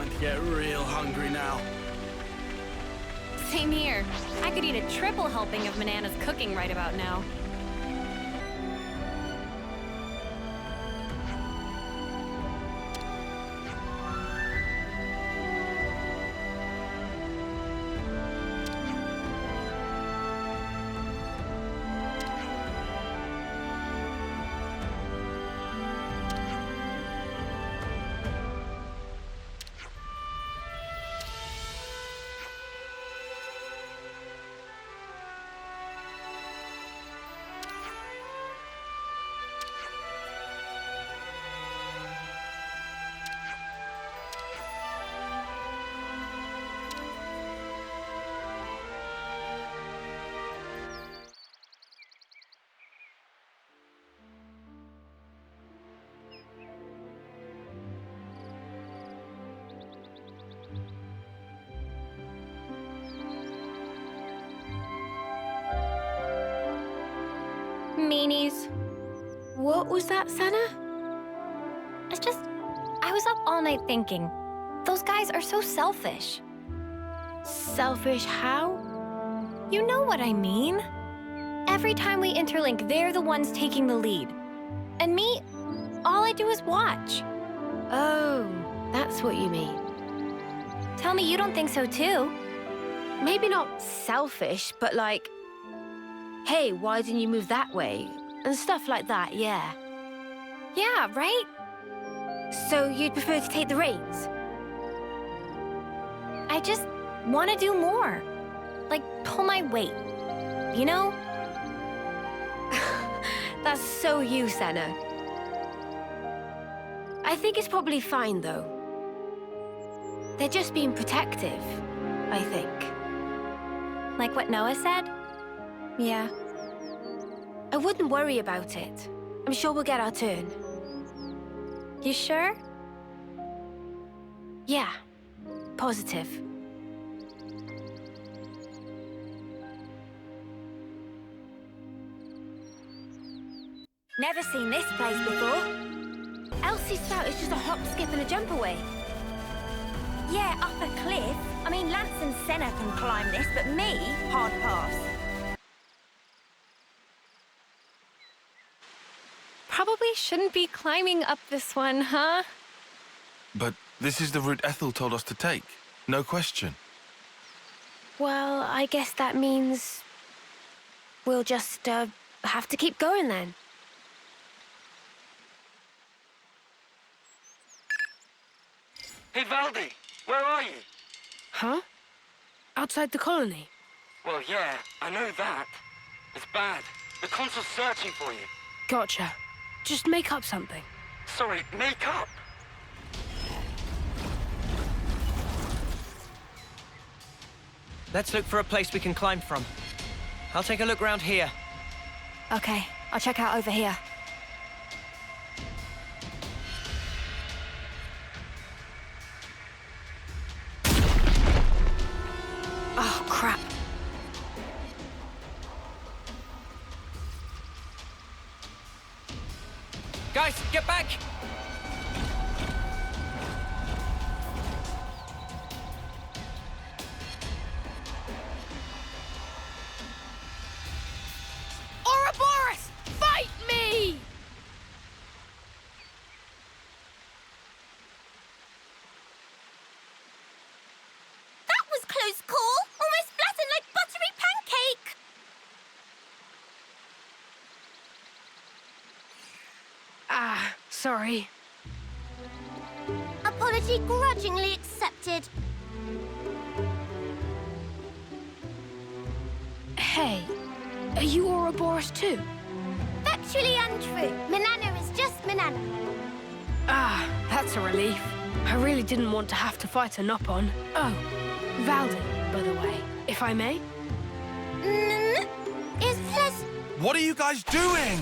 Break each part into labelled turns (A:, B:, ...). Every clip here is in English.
A: starting to get real hungry now.
B: Same here. I could eat a triple helping of Manana's cooking right about now. Meanies.
C: What was that, Senna?
B: It's just, I was up all night thinking. Those guys are so selfish.
C: Selfish how?
B: You know what I mean. Every time we interlink, they're the ones taking the lead. And me, all I do is watch.
C: Oh, that's what you mean.
B: Tell me you don't think so too.
C: Maybe not selfish, but like, hey, why didn't you move that way? And stuff like that, yeah.
B: Yeah, right?
C: So you'd prefer to take the reins?
B: I just want to do more. Like, pull my weight. You know?
C: That's so you, Senna. I think it's probably fine, though. They're just being protective, I think.
B: Like what Noah said? Yeah.
C: I wouldn't worry about it. I'm sure we'll get our turn.
B: You sure?
C: Yeah. Positive.
B: Never seen this place before.
C: Elsie's spout is just a hop, skip, and a jump away.
B: Yeah, up a cliff. I mean, Lance and Senna can climb this, but me, hard pass. Probably shouldn't be climbing up this one, huh?
D: But this is the route Ethel told us to take. No question.
C: Well, I guess that means we'll just have to keep going then.
E: Hey, Valdi, where are you?
F: Huh? Outside the colony?
E: Well, yeah, I know that. It's bad. The consul's searching for you.
F: Gotcha. Just make up something.
E: Sorry, make up.
G: Let's look for a place we can climb from. I'll take a look around here.
B: Okay, I'll check out over here. Oh, crap.
G: Guys, get back!
F: Ouroboros! Fight me!
B: That was close call. Almost flattened like buttery pancake.
F: Ah, sorry.
B: Apology grudgingly accepted.
F: Hey, are you Ouroboros too?
B: Factually untrue. Manana is just Manana.
F: Ah, that's a relief. I really didn't want to have to fight a Nopon. Oh, Valdi, by the way, if I may.
B: Is less...
D: What are you guys doing?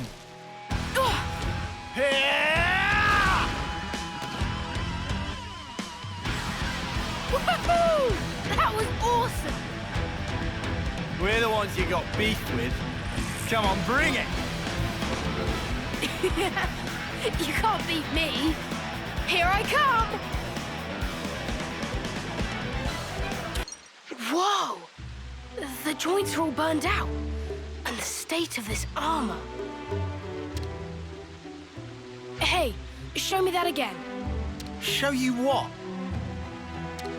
F: Woohoo! That was awesome!
A: We're the ones you got beef with. Come on, bring it!
F: You can't beat me. Here I come! joints are all burned out. And the state of this armor. Hey, show me that again.
A: Show you what?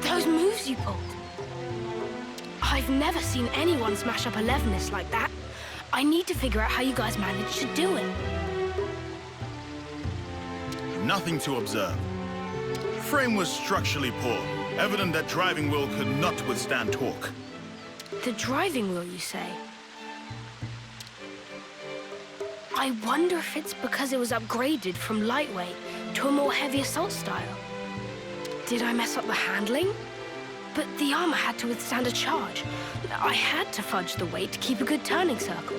F: Those moves you pulled. I've never seen anyone smash up a Levinus like that. I need to figure out how you guys managed to do it.
H: Nothing to observe. Frame was structurally poor, evident that driving wheel could not withstand torque.
F: The driving wheel, you say? I wonder if it's because it was upgraded from lightweight to a more heavy assault style. Did I mess up the handling? But the armor had to withstand a charge. I had to fudge the weight to keep a good turning circle.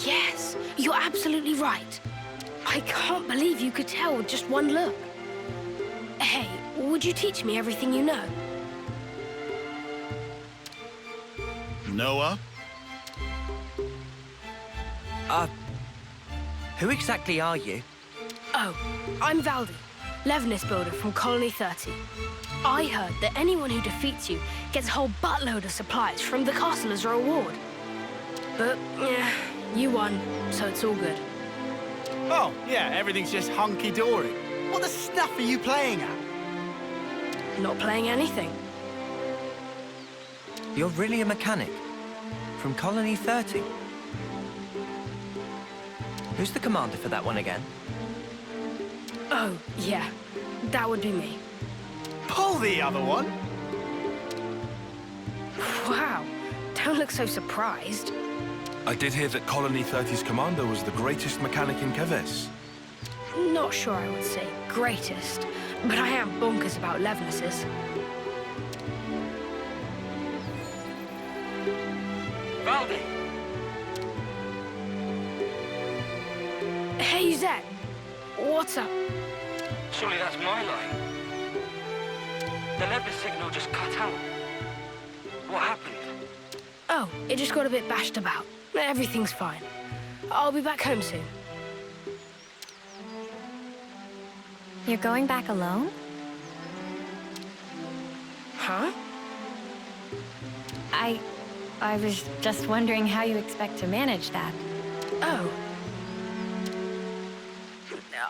F: Yes, you're absolutely right. I can't believe you could tell with just one look. Hey, would you teach me everything you know?
H: Noah?
G: Who exactly are you?
F: Oh, I'm Valdi, Levinus builder from Colony 30. I heard that anyone who defeats you gets a whole buttload of supplies from the castle as a reward. But, yeah, you won, so it's all good.
A: Oh, yeah, everything's just hunky-dory. What the stuff are you playing at?
F: Not playing anything.
G: You're really a mechanic? From Colony 30? Who's the commander for that one again?
F: Oh, yeah, that would be me.
A: Pull the other one.
F: Wow, don't look so surprised.
D: I did hear that Colony 30's commander was the greatest mechanic in Keves.
F: Not sure I would say greatest, but I am bonkers about Levinuses.
E: Valdi!
F: Hey, Zed. What's up?
E: Surely that's my line. The Levis signal just cut out. What happened?
F: Oh, it just got a bit bashed about. Everything's fine. I'll be back home soon.
B: You're going back alone?
F: Huh?
B: I was just wondering how you expect to manage that.
F: Oh.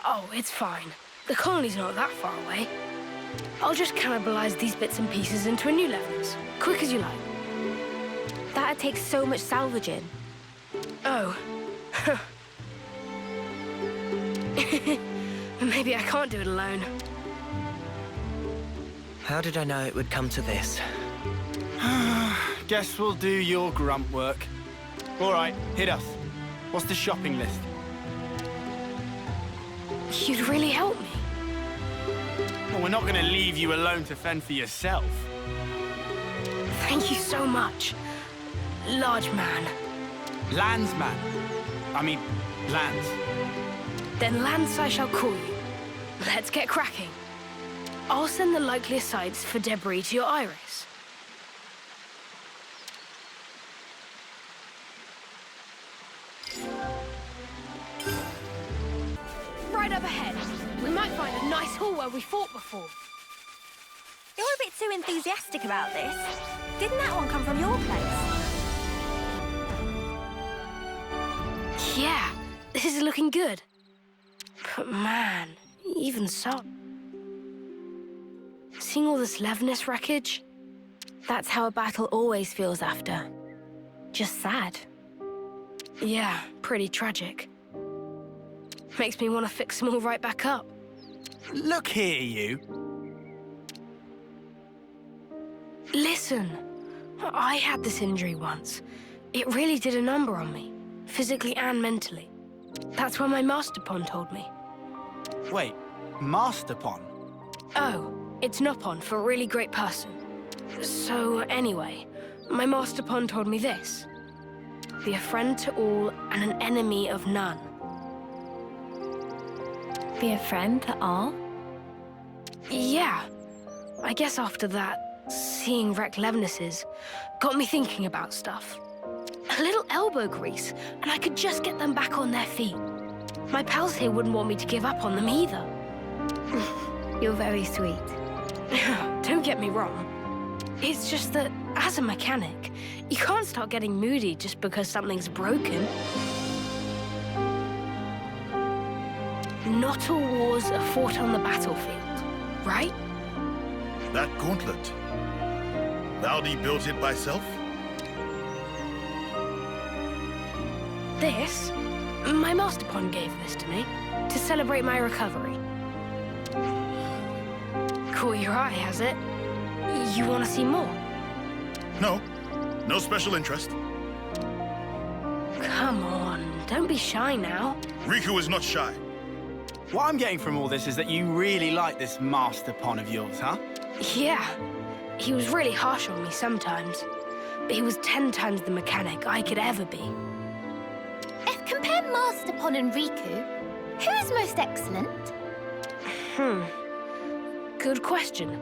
F: Oh, it's fine. The colony's not that far away. I'll just cannibalize these bits and pieces into a new Levinus. Quick as you like.
B: That'd take so much salvaging.
F: Oh. Maybe I can't do it alone.
G: How did I know it would come to this?
A: Guess we'll do your grunt work. All right, hit us. What's the shopping list?
F: You'd really help me.
A: Well, we're not going to leave you alone to fend for yourself.
F: Thank you so much. Large man.
A: Landsman. I mean, Lance.
F: Then Lance I shall call you. Let's get cracking. I'll send the likeliest sites for debris to your iris. Right up ahead. We might find a nice hall where we fought before.
B: You're a bit too enthusiastic about this. Didn't that one come from your place?
F: Yeah, this is looking good. But man, even so. Seeing all this Levinus wreckage?
B: That's how a battle always feels after. Just sad.
F: Yeah, pretty tragic. Makes me want to fix them all right back up.
A: Look here, you.
F: Listen, I had this injury once. It really did a number on me, physically and mentally. That's what my Master Pon told me.
A: Wait, Master Pon?
F: Oh, it's Nopon for a really great person. So anyway, my Master Pon told me this. Be a friend to all and an enemy of none.
B: Be a friend to all?
F: Yeah, I guess after that, seeing wrecked Levinuses got me thinking about stuff. A little elbow grease, and I could just get them back on their feet. My pals here wouldn't want me to give up on them either.
C: You're very sweet.
F: Don't get me wrong. It's just that, as a mechanic, you can't start getting moody just because something's broken. Not all wars are fought on the battlefield, right?
H: That gauntlet. Valdi built it by self?
F: This? My master pawn gave this to me to celebrate my recovery. Caught your eye, has it? You want to see more?
H: No. No special interest.
F: Come on, don't be shy now.
H: Riku is not shy.
A: What I'm getting from all this is that you really like this master pawn of yours, huh?
F: Yeah, he was really harsh on me sometimes, but he was 10 times the mechanic I could ever be.
B: If compare Master Pon and Riku, who is most excellent?
F: Good question.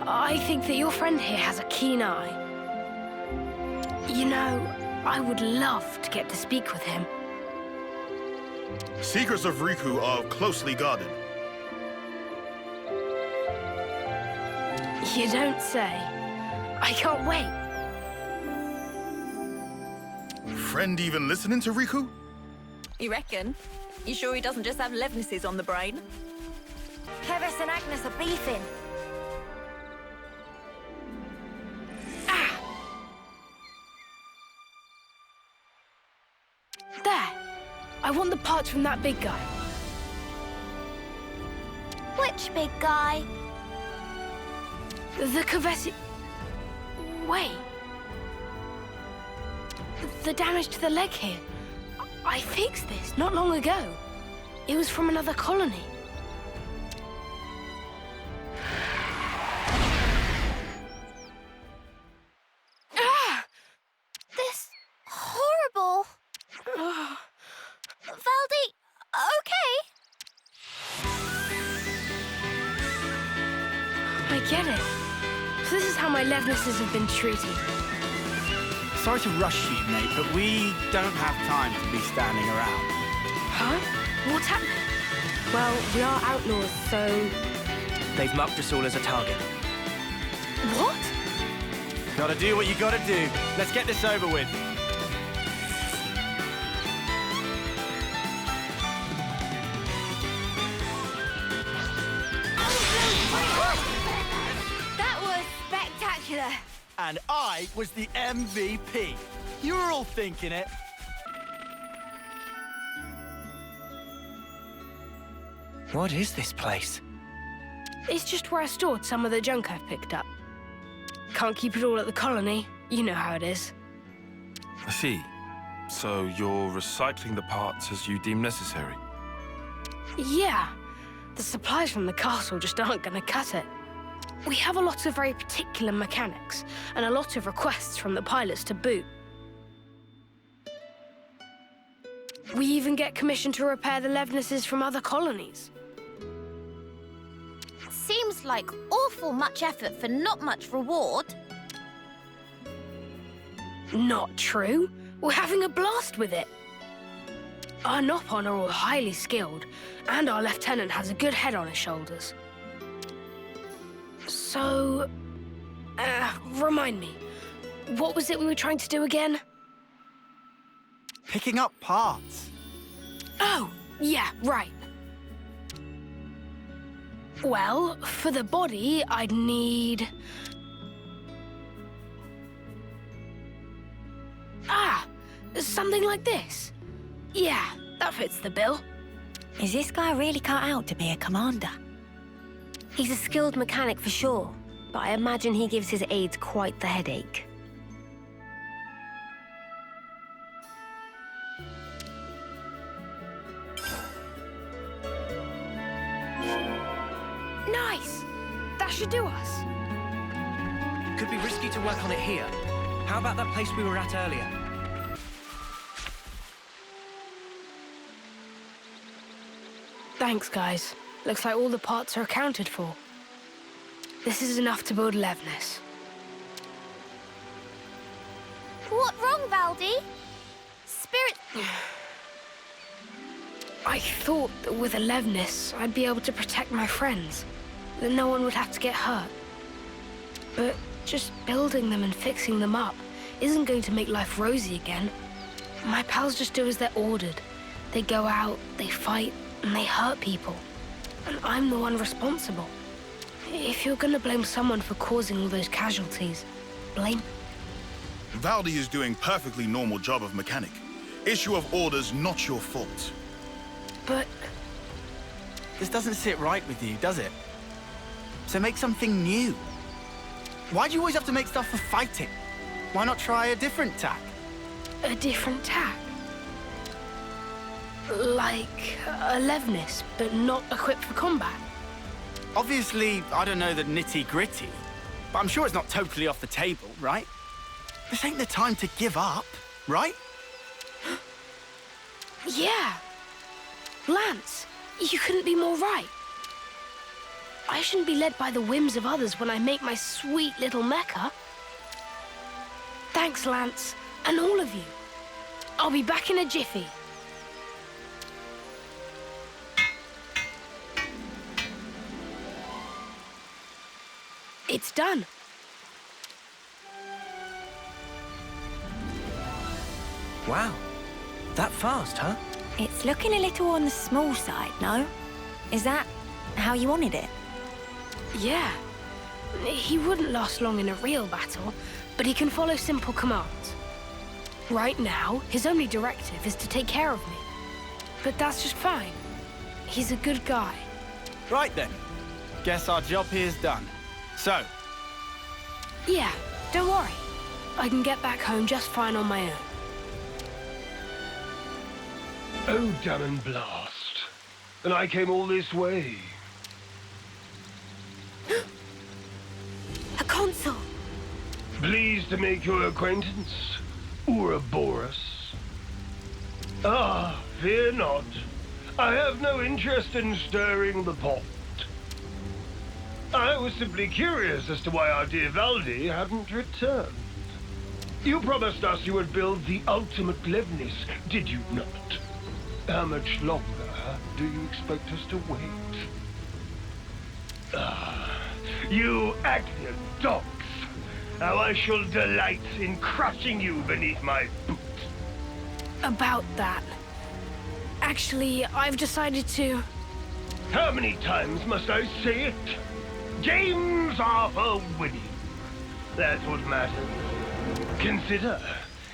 F: I think that your friend here has a keen eye. You know, I would love to get to speak with him.
H: Secrets of Riku are closely guarded.
F: You don't say. I can't wait.
H: Friend even listening to Riku?
I: You reckon? You sure he doesn't just have Levnesses on the brain?
B: Kevis and Agnes are beefing.
F: There. I want the parts from that big guy.
B: Which big guy?
F: The Kavesi... Wait. The damage to the leg here. I fixed this not long ago. It was from another colony.
B: This horrible. Valdi, okay?
F: I get it. So this is how my Levnesses have been treated.
A: Sorry to rush you, mate, but we don't have time to be standing around.
F: Huh? What's happening?
C: Well, we are outlaws, so...
G: They've marked us all as a target.
F: What?
A: Gotta do what you gotta do. Let's get this over with.
B: That was spectacular.
A: And I was the MVP. You were all thinking it.
G: What is this place?
F: It's just where I stored some of the junk I've picked up. Can't keep it all at the colony. You know how it is.
D: I see. So you're recycling the parts as you deem necessary?
F: Yeah. The supplies from the castle just aren't going to cut it. We have a lot of very particular mechanics, and a lot of requests from the pilots to boot. We even get commissioned to repair the Levnesses from other colonies.
B: Seems like awful much effort for not much reward.
F: Not true. We're having a blast with it. Our Nopon are all highly skilled, and our lieutenant has a good head on his shoulders. So, remind me, what was it we were trying to do again?
A: Picking up parts.
F: Oh, yeah, right. Well, for the body, I'd need... something like this. Yeah, that fits the bill.
C: Is this guy really cut out to be a commander? He's a skilled mechanic for sure, but I imagine he gives his aides quite the headache.
F: Nice! That should do us.
G: Could be risky to work on it here. How about that place we were at earlier?
F: Thanks, guys. Looks like all the parts are accounted for. This is enough to build Levnes.
B: What wrong, Valdi? Spirit...
F: I thought that with Alevnis, I'd be able to protect my friends, that no one would have to get hurt. But just building them and fixing them up isn't going to make life rosy again. My pals just do as they're ordered. They go out, they fight, and they hurt people. And I'm the one responsible. If you're gonna blame someone for causing all those casualties, blame...
H: Valdi is doing perfectly normal job of mechanic. Issue of orders not your fault.
F: But...
A: This doesn't sit right with you, does it? So make something new. Why do you always have to make stuff for fighting? Why not try a different tack?
F: a different tack? Like Alevnis, but not equipped for combat?
A: Obviously, I don't know the nitty-gritty, but I'm sure it's not totally off the table, right? This ain't the time to give up, right?
F: Yeah. Lance, you couldn't be more right. I shouldn't be led by the whims of others when I make my sweet little mecha. Thanks, Lance, and all of you. I'll be back in a jiffy. It's done.
G: Wow. That fast, huh?
C: It's looking a little on the small side, no? Is that how you wanted it?
F: Yeah. He wouldn't last long in a real battle, but he can follow simple commands. Right now, his only directive is to take care of me. But that's just fine. He's a good guy.
A: Right then. Guess our job here's done. So,
F: Yeah, don't worry. I can get back home just fine on my own.
J: Oh, damn and blast. And I came all this way.
C: A console!
J: Pleased to make your acquaintance, Ouroboros. Ah, fear not. I have no interest in stirring the pot. I was simply curious as to why our dear Valdi hadn't returned. You promised us you would build the ultimate Levnis, did you not? How much longer do you expect us to wait? Ah, you active dogs! How I shall delight in crushing you beneath my boot.
F: About that. Actually, I've decided to...
J: How many times must I say it? Games are for winning. That's what matters. Consider,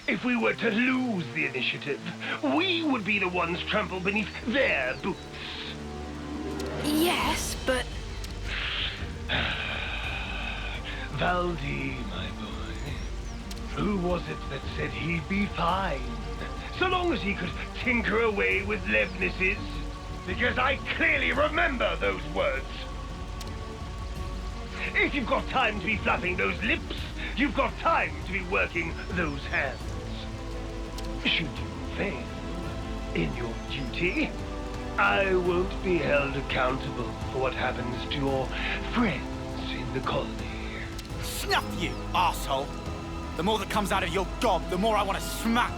J: if we were to lose the initiative, we would be the ones trampled beneath their boots.
F: Yes, but...
J: Valdi, my boy. Who was it that said he'd be fine, so long as he could tinker away with Levnis's? Because I clearly remember those words. If you've got time to be flapping those lips, you've got time to be working those hands. Should you fail in your duty, I won't be held accountable for what happens to your friends in the colony.
A: snuff you, asshole! The more that comes out of your gob, the more I want to smack.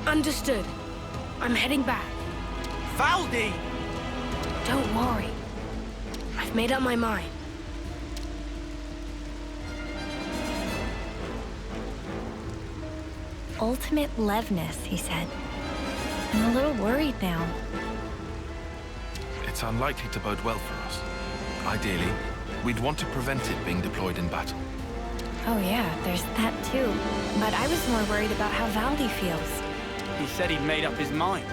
F: Understood. I'm heading back.
A: Valdi!
F: Don't worry. I've made up my mind.
B: Ultimate Levnis, he said. I'm a little worried now.
D: It's unlikely to bode well for us. Ideally, we'd want to prevent it being deployed in battle.
B: Oh yeah, there's that too. But I was more worried about how Valdi feels.
A: He said he'd made up his mind.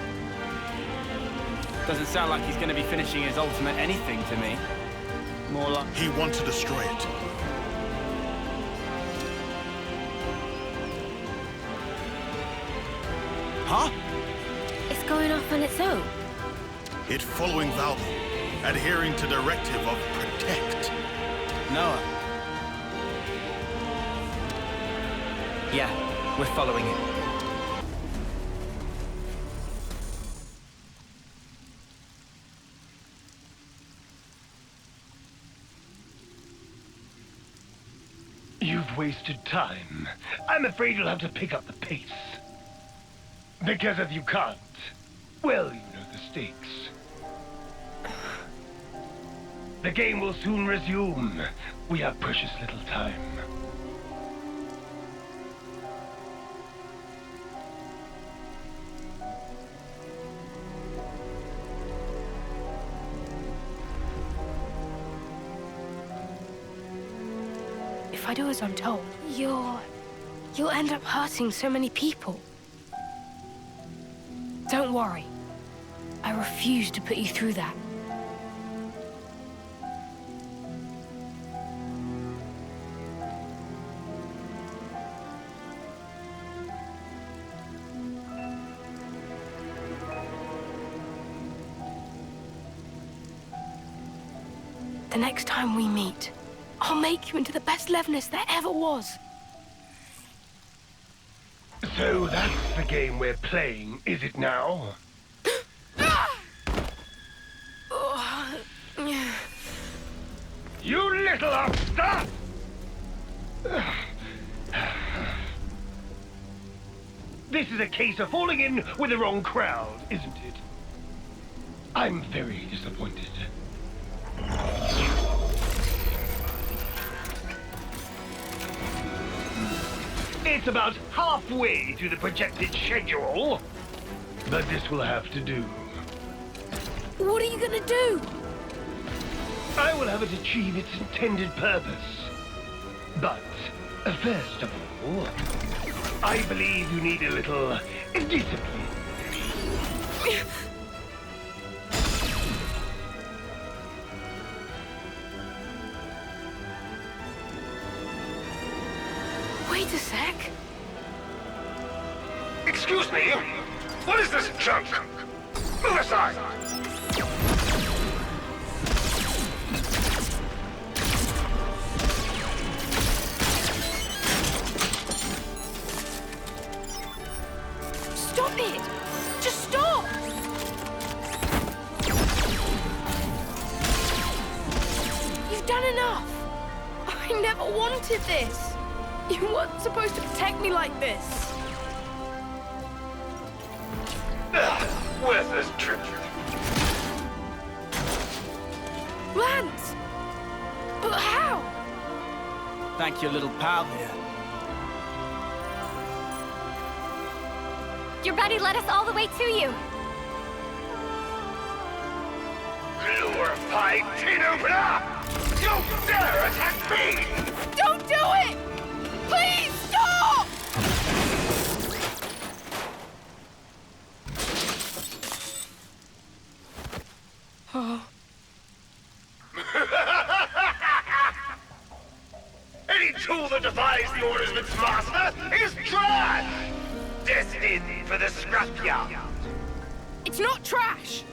A: Doesn't sound like he's going to be finishing his ultimate anything to me. More like...
H: He wants to destroy it.
A: Huh?
C: It's going off on its own.
H: It following Valdi, adhering to directive of protect.
A: Noah.
G: Yeah, we're following it.
J: You've wasted time. I'm afraid you'll have to pick up the pace. Because if you can't, Well, you know the stakes. The game will soon resume. We have precious little time.
F: If I do as I'm told, you'll end up hurting so many people. Don't worry. I refuse to put you through that. The next time we meet, I'll make you into the best Levnis there ever was.
J: So that's the game we're playing, is it now? You little upstart! This is a case of falling in with the wrong crowd, isn't it? I'm very disappointed. It's about halfway to the projected schedule, but this will have to do.
F: What are you gonna do?
J: I will have it achieve its intended purpose. But, first of all, I believe you need a little discipline.
F: Wait a sec.
J: Excuse me? What is this junk? Move aside!
F: Stop it! Just stop! You've done enough! I never wanted this! You weren't supposed to protect me like this!
J: Worthless trick.
F: Lance! But how?
A: Thank your little pal here.
B: Your buddy led us all the way to you.
J: Glorified tin opener! Don't dare attack me!
F: Don't do it! Please stop! Oh.
J: Any tool that defies the orders of its master is trash! Destined for the scrapyard.
F: It's not trash!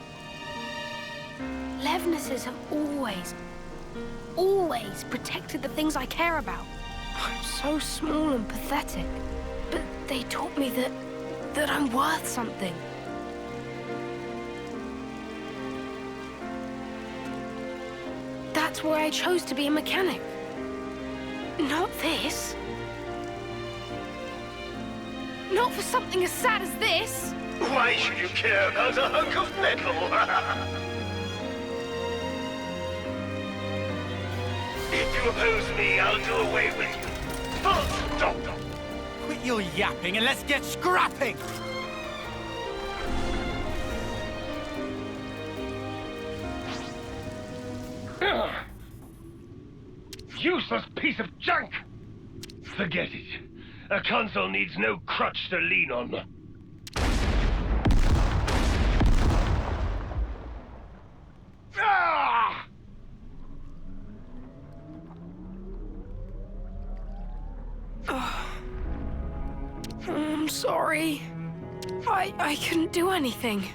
F: Levnesses have always protected the things I care about. I'm so small and pathetic, but they taught me that I'm worth something. That's why I chose to be a mechanic. Not this. Not for something as sad as this.
J: Why should you care about a hunk of metal? If you oppose me, I'll do away with you. Full stop.
A: Quit your yapping and let's get scrapping!
J: Useless piece of junk! Forget it. A console needs no crutch to lean on. Ah!
F: I'm sorry. I couldn't do anything.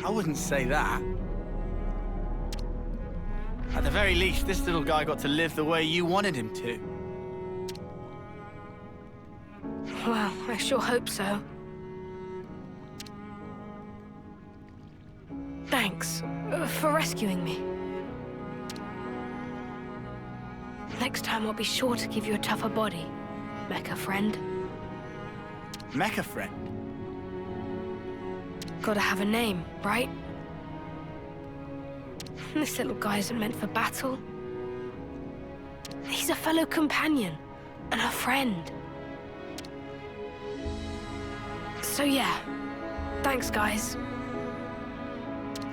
A: I wouldn't say that. At the very least, this little guy got to live the way you wanted him to.
F: Well, I sure hope so. Thanks for rescuing me. Next time I'll be sure to give you a tougher body, mecha friend.
A: Mecha friend?
F: Gotta have a name, right? This little guy isn't meant for battle. He's a fellow companion and a friend. So yeah, thanks guys.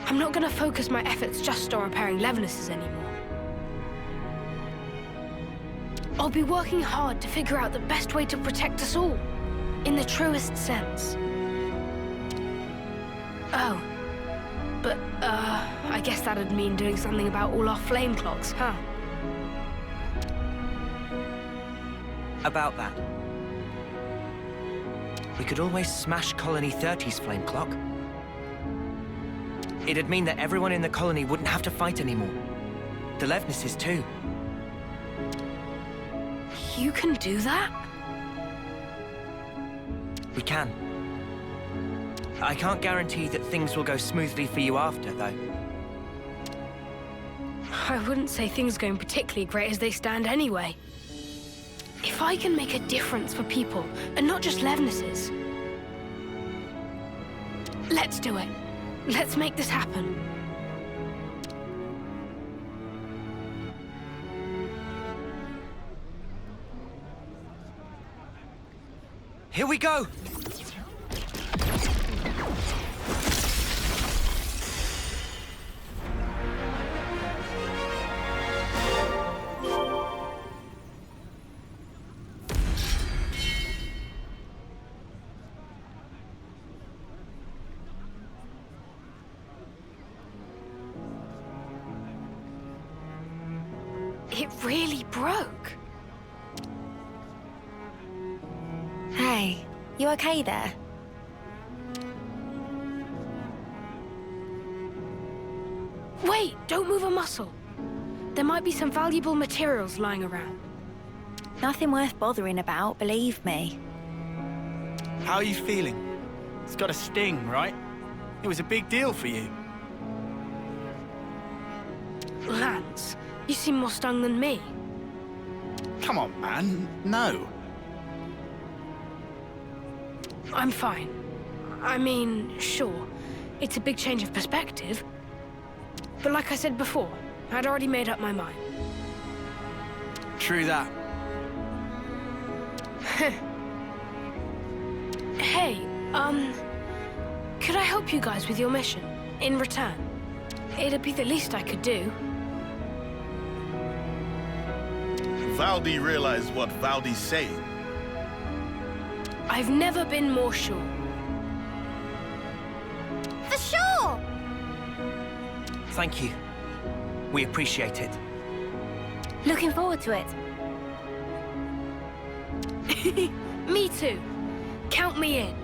F: I'm not gonna focus my efforts just on repairing Levnis's anymore. I'll be working hard to figure out the best way to protect us all, in the truest sense. Oh, but I guess that'd mean doing something about all our flame clocks, huh?
G: About that. We could always smash Colony 30's flame clock. It'd mean that everyone in the colony wouldn't have to fight anymore. The Levnises too.
F: You can do that?
G: We can. I can't guarantee that things will go smoothly for you after, though.
F: I wouldn't say things are going particularly great as they stand anyway. If I can make a difference for people, and not just Levnises... Let's do it. Let's make this happen.
G: Here we go!
F: It really broke.
C: Hey, you okay there?
F: Wait, don't move a muscle. There might be some valuable materials lying around.
C: Nothing worth bothering about, believe me.
A: How are you feeling? It's got a sting, right? It was a big deal for you.
F: Lance, you seem more stung than me.
A: Come on, man. No.
F: I'm fine. I mean, sure, it's a big change of perspective. But like I said before, I'd already made up my mind.
A: True that.
F: Hey, could I help you guys with your mission, in return? It'd be the least I could do.
H: Valdi realized what Valdi's saying.
F: I've never been more sure.
B: For sure!
G: Thank you. We appreciate it.
C: Looking forward to it.
F: Me too. Count me in.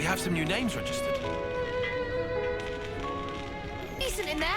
D: We have some new names registered.
F: Decent in there.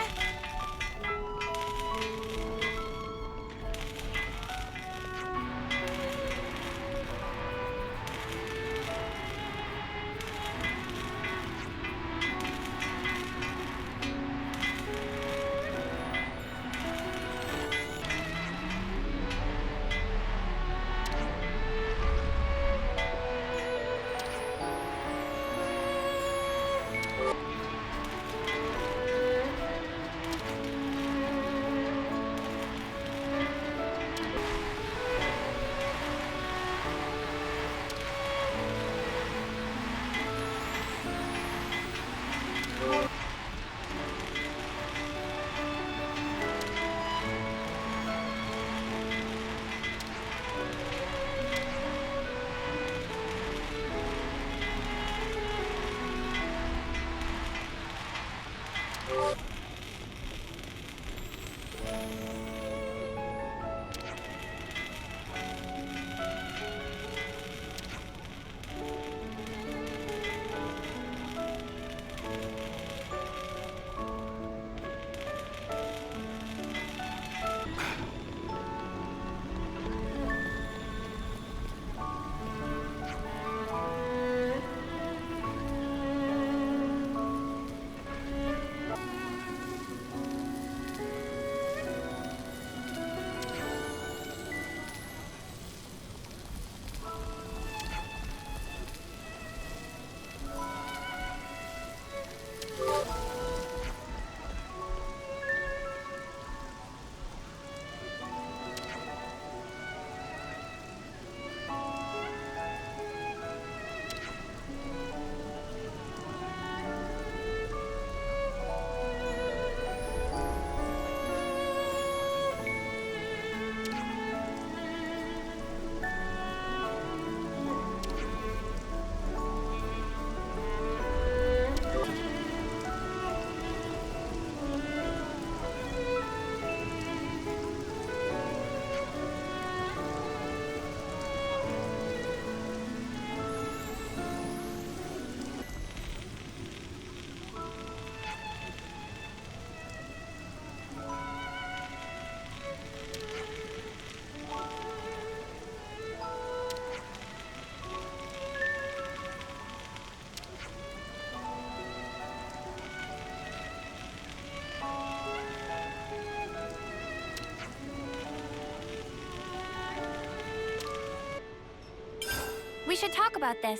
B: We should talk about this.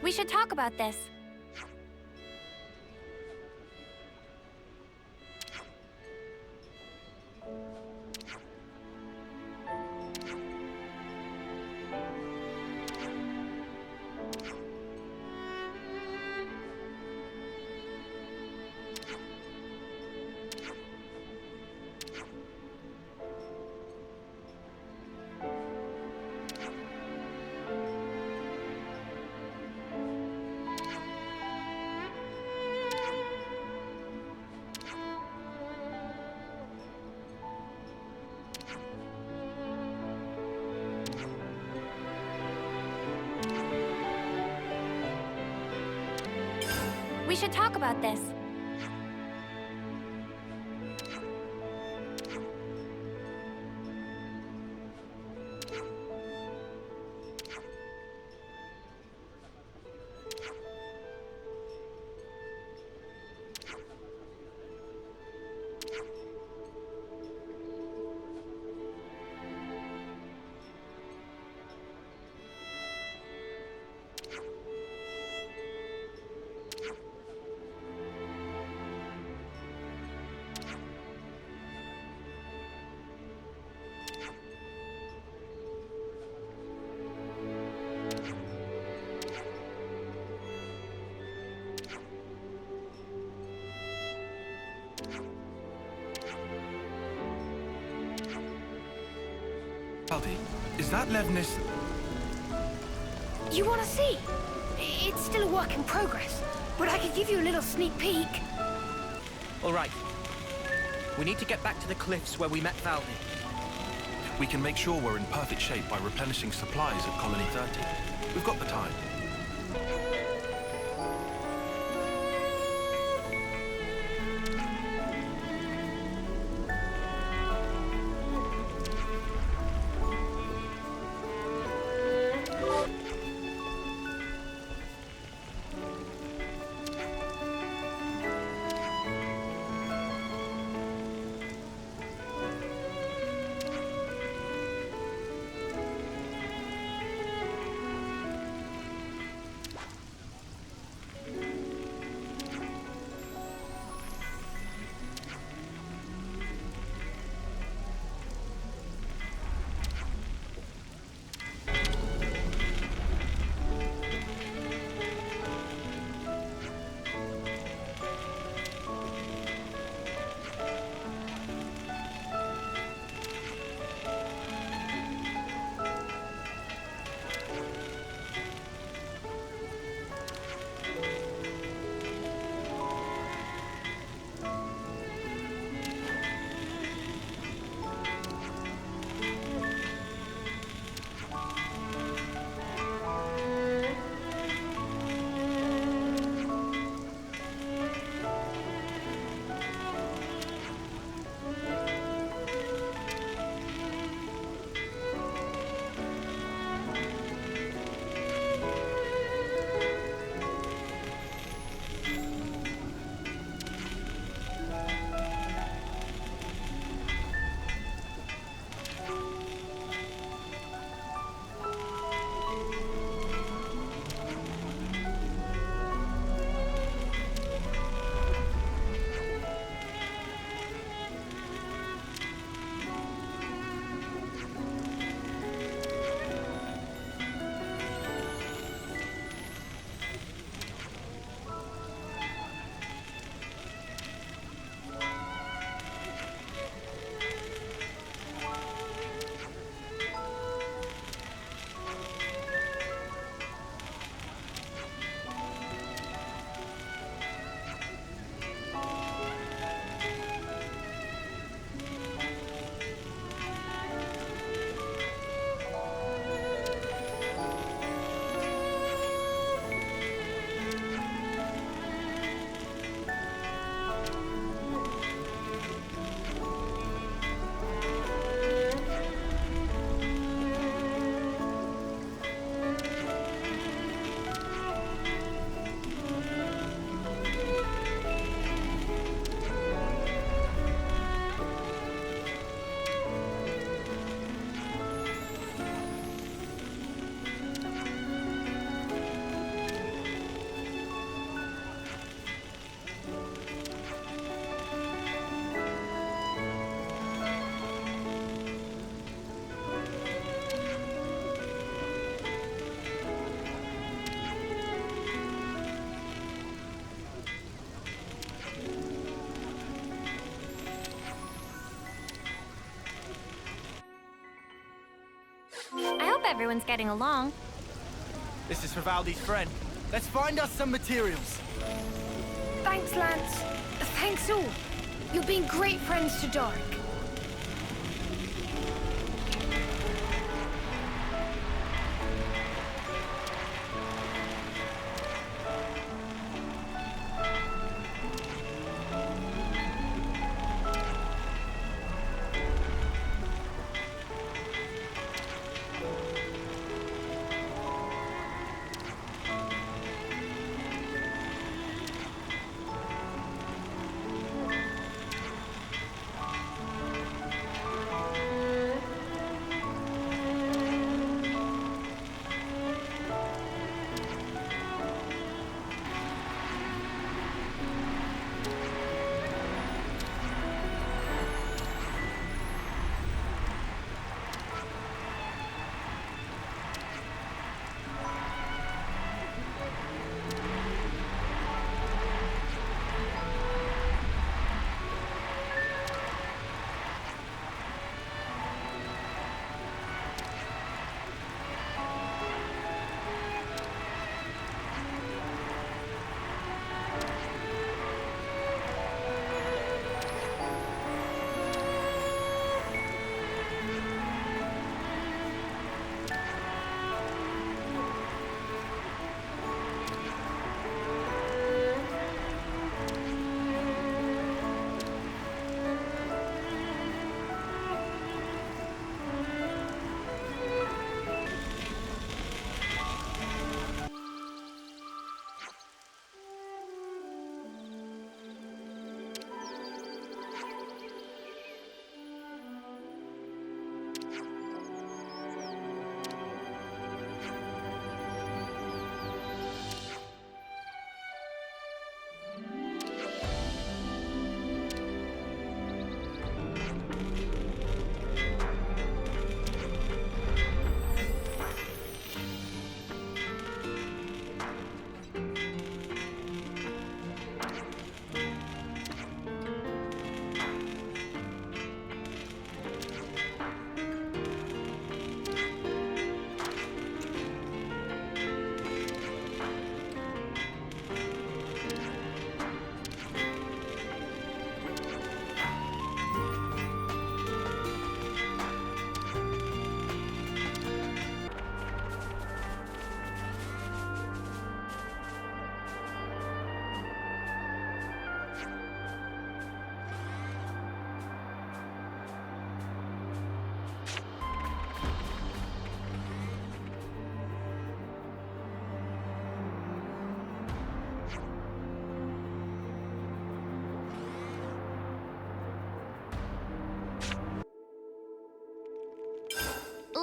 B: We should talk about this. should talk about this.
D: Valdi, is that Levnis?
F: You want to see? It's still a work in progress, but I could give you a little sneak peek.
G: All right. We need to get back to the cliffs where we met Valdi.
D: We can make sure we're in perfect shape by replenishing supplies at Colony 30. We've got the time.
B: I hope everyone's getting along.
A: This is for Valdi's friend. Let's find us some materials.
F: Thanks, Lance. Thanks all. You're being great friends to Doric.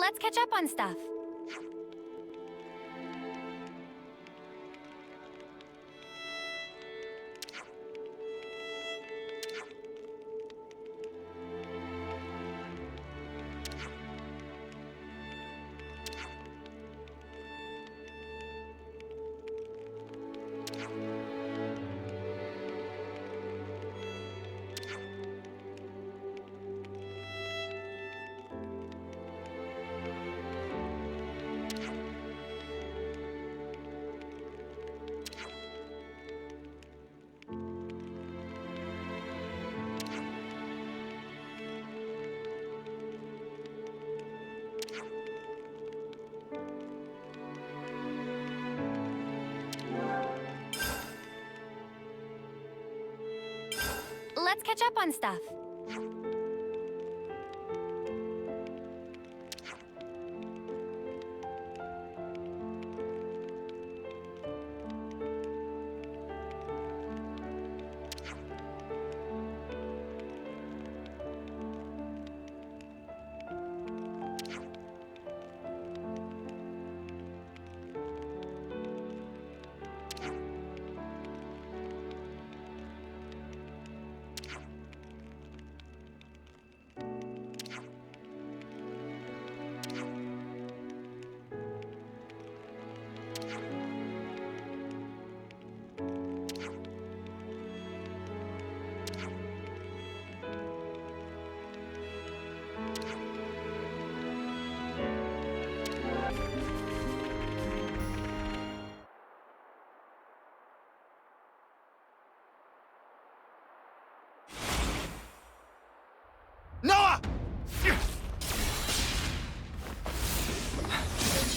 B: Let's catch up on stuff. Let's catch up on stuff.
A: Noah!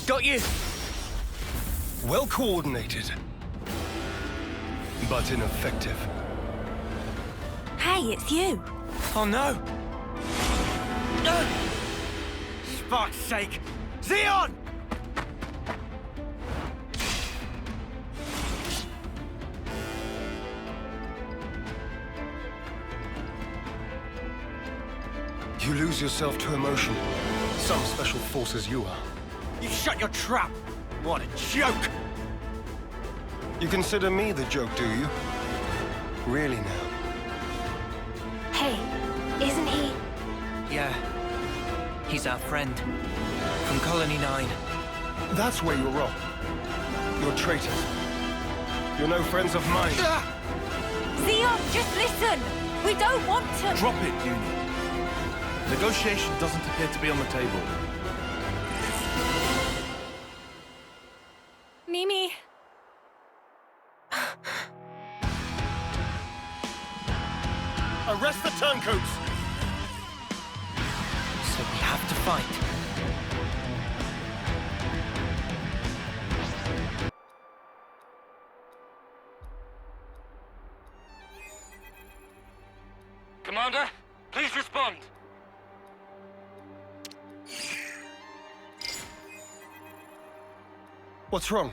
G: Got you!
K: Well coordinated, but ineffective.
C: Hey, it's you.
G: Oh no!
A: Fuck's sake! Xeon!
K: You lose yourself to emotion. Some special forces you are.
A: You shut your trap! What a joke!
K: You consider me the joke, do you? Really now?
C: Hey, isn't he?
G: Yeah. He's our friend. From Colony 9.
K: That's where you're wrong. You're traitors. You're no friends of mine.
B: Xeon, just listen! We don't want to...
D: Drop it, Uni. Negotiation doesn't appear to be on the table.
B: Mimi.
K: Arrest the turncoats!
G: So we have to fight.
E: Commander, please respond.
K: What's wrong?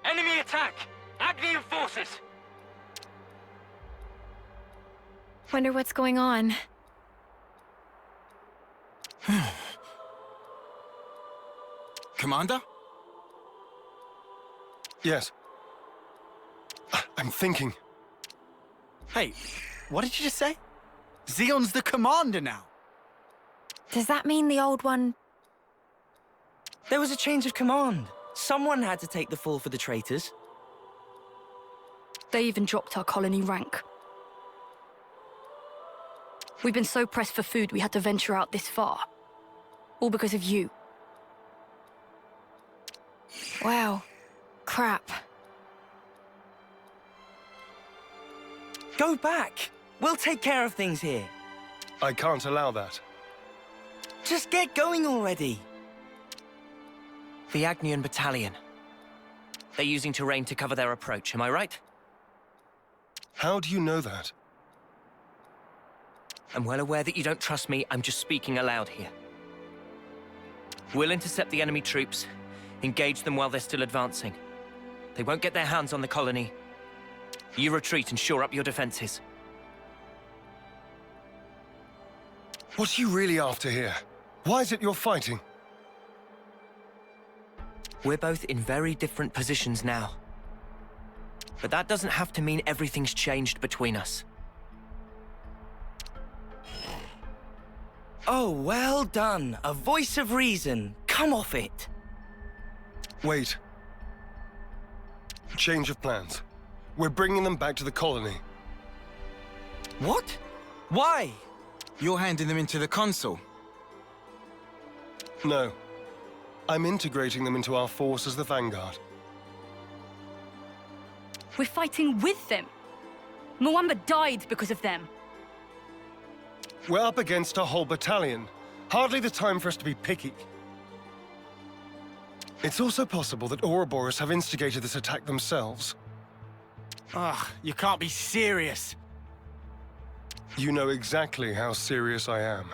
E: Enemy attack! Agnian forces!
B: Wonder what's going on.
A: Commander?
K: Yes. I'm thinking.
A: Hey, what did you just say? Xeon's the commander now.
B: Does that mean the old one...
G: There was a change of command. Someone had to take the fall for the traitors.
F: They even dropped our colony rank. We've been so pressed for food we had to venture out this far. All because of you.
B: Wow. Crap.
G: Go back! We'll take care of things here.
K: I can't allow that.
G: Just get going already. The Agnian Battalion. They're using terrain to cover their approach, am I right?
K: How do you know that?
G: I'm well aware that you don't trust me, I'm just speaking aloud here. We'll intercept the enemy troops, engage them while they're still advancing. They won't get their hands on the colony. You retreat and shore up your defenses.
K: What are you really after here? Why is it you're fighting?
G: We're both in very different positions now. But that doesn't have to mean everything's changed between us.
L: Oh, well done. A voice of reason. Come off it.
K: Wait. Change of plans. We're bringing them back to the colony.
L: What? Why?
M: You're handing them into the Consul.
K: No. I'm integrating them into our force as the Vanguard.
N: We're fighting with them. Mwamba died because of them.
K: We're up against a whole battalion. Hardly the time for us to be picky. It's also possible that Ouroboros have instigated this attack themselves.
A: Ugh, you can't be serious.
K: You know exactly how serious I am.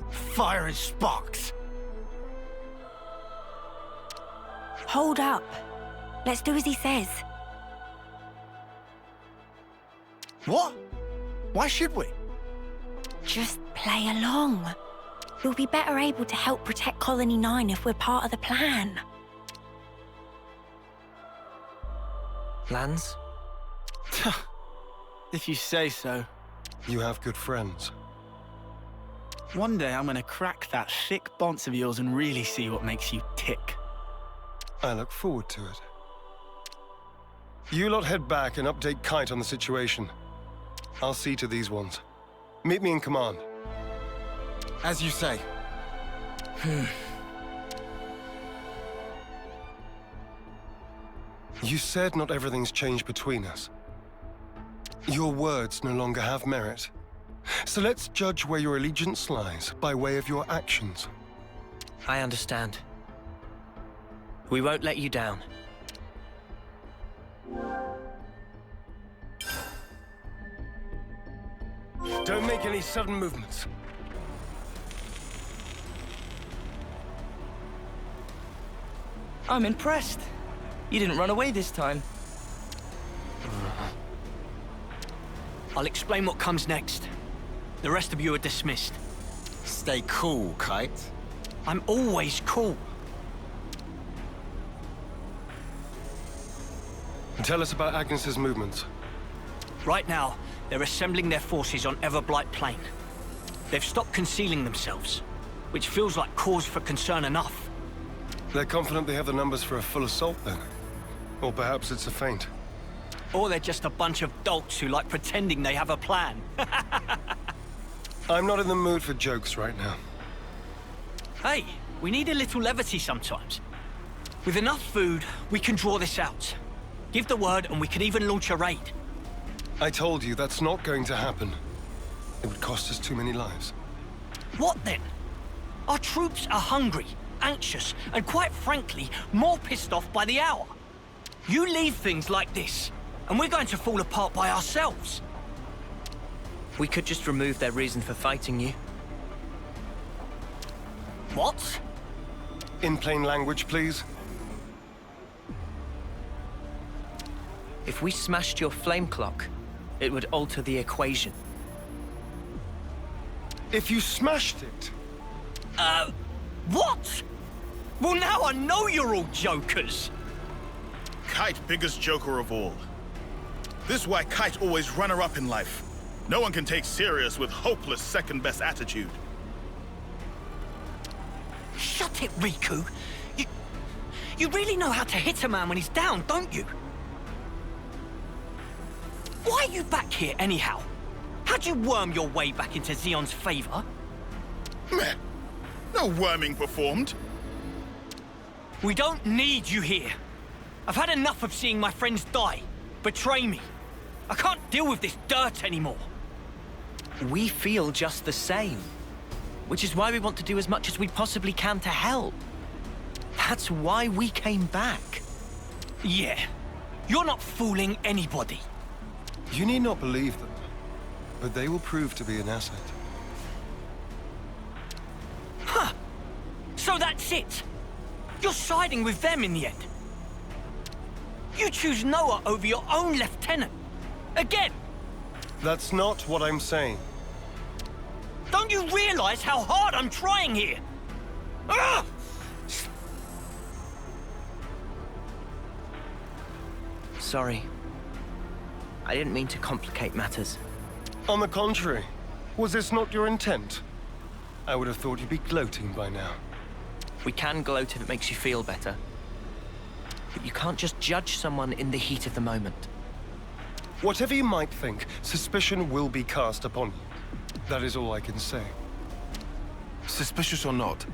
A: Fire and sparks.
C: Hold up. Let's do as he says.
A: What? Why should we?
C: Just play along. We'll be better able to help protect Colony 9 if we're part of the plan.
G: Lance?
A: If you say so.
K: You have good friends.
A: One day I'm gonna crack that thick bonce of yours and really see what makes you tick.
K: I look forward to it. You lot head back and update Kite on the situation. I'll see to these ones. Meet me in command.
M: As you say.
K: You said not everything's changed between us. Your words no longer have merit. So let's judge where your allegiance lies by way of your actions.
G: I understand. We won't let you down.
K: Don't make any sudden movements.
L: I'm impressed. You didn't run away this time.
O: I'll explain what comes next. The rest of you are dismissed.
M: Stay cool, Kite.
O: I'm always cool.
K: Tell us about Agnes's movements.
O: Right now, they're assembling their forces on Everblight Plain. They've stopped concealing themselves, which feels like cause for concern enough.
K: They're confident they have the numbers for a full assault, then? Or perhaps it's a feint.
O: Or they're just a bunch of dolts who like pretending they have a plan.
K: I'm not in the mood for jokes right now.
O: Hey, we need a little levity sometimes. With enough food, we can draw this out. Give the word and we can even launch a raid.
K: I told you that's not going to happen. It would cost us too many lives.
O: What then? Our troops are hungry, anxious, and quite frankly, more pissed off by the hour. You leave things like this, and we're going to fall apart by ourselves.
G: We could just remove their reason for fighting you.
O: What?
K: In plain language, please.
G: If we smashed your flame clock, it would alter the equation.
K: If you smashed it?
O: What? Well, now I know you're all jokers.
H: Kite, biggest joker of all. This is why Kite always runner-up in life. No one can take serious with hopeless second-best attitude.
O: Shut it, Riku. You really know how to hit a man when he's down, don't you? Why are you back here, anyhow? How'd you worm your way back into Xeon's favor?
H: Meh. No worming performed.
O: We don't need you here. I've had enough of seeing my friends die, betray me. I can't deal with this dirt anymore.
G: We feel just the same. Which is why we want to do as much as we possibly can to help. That's why we came back.
O: Yeah. You're not fooling anybody.
K: You need not believe them, but they will prove to be an asset.
O: Huh. So that's it. You're siding with them in the end. You choose Noah over your own lieutenant. Again.
K: That's not what I'm saying.
O: Don't you realize how hard I'm trying here? Ah!
G: Sorry. I didn't mean to complicate matters.
K: On the contrary, was this not your intent? I would have thought you'd be gloating by now.
G: We can gloat if it makes you feel better. But you can't just judge someone in the heat of the moment.
K: Whatever you might think, suspicion will be cast upon you. That is all I can say.
D: Suspicious or not,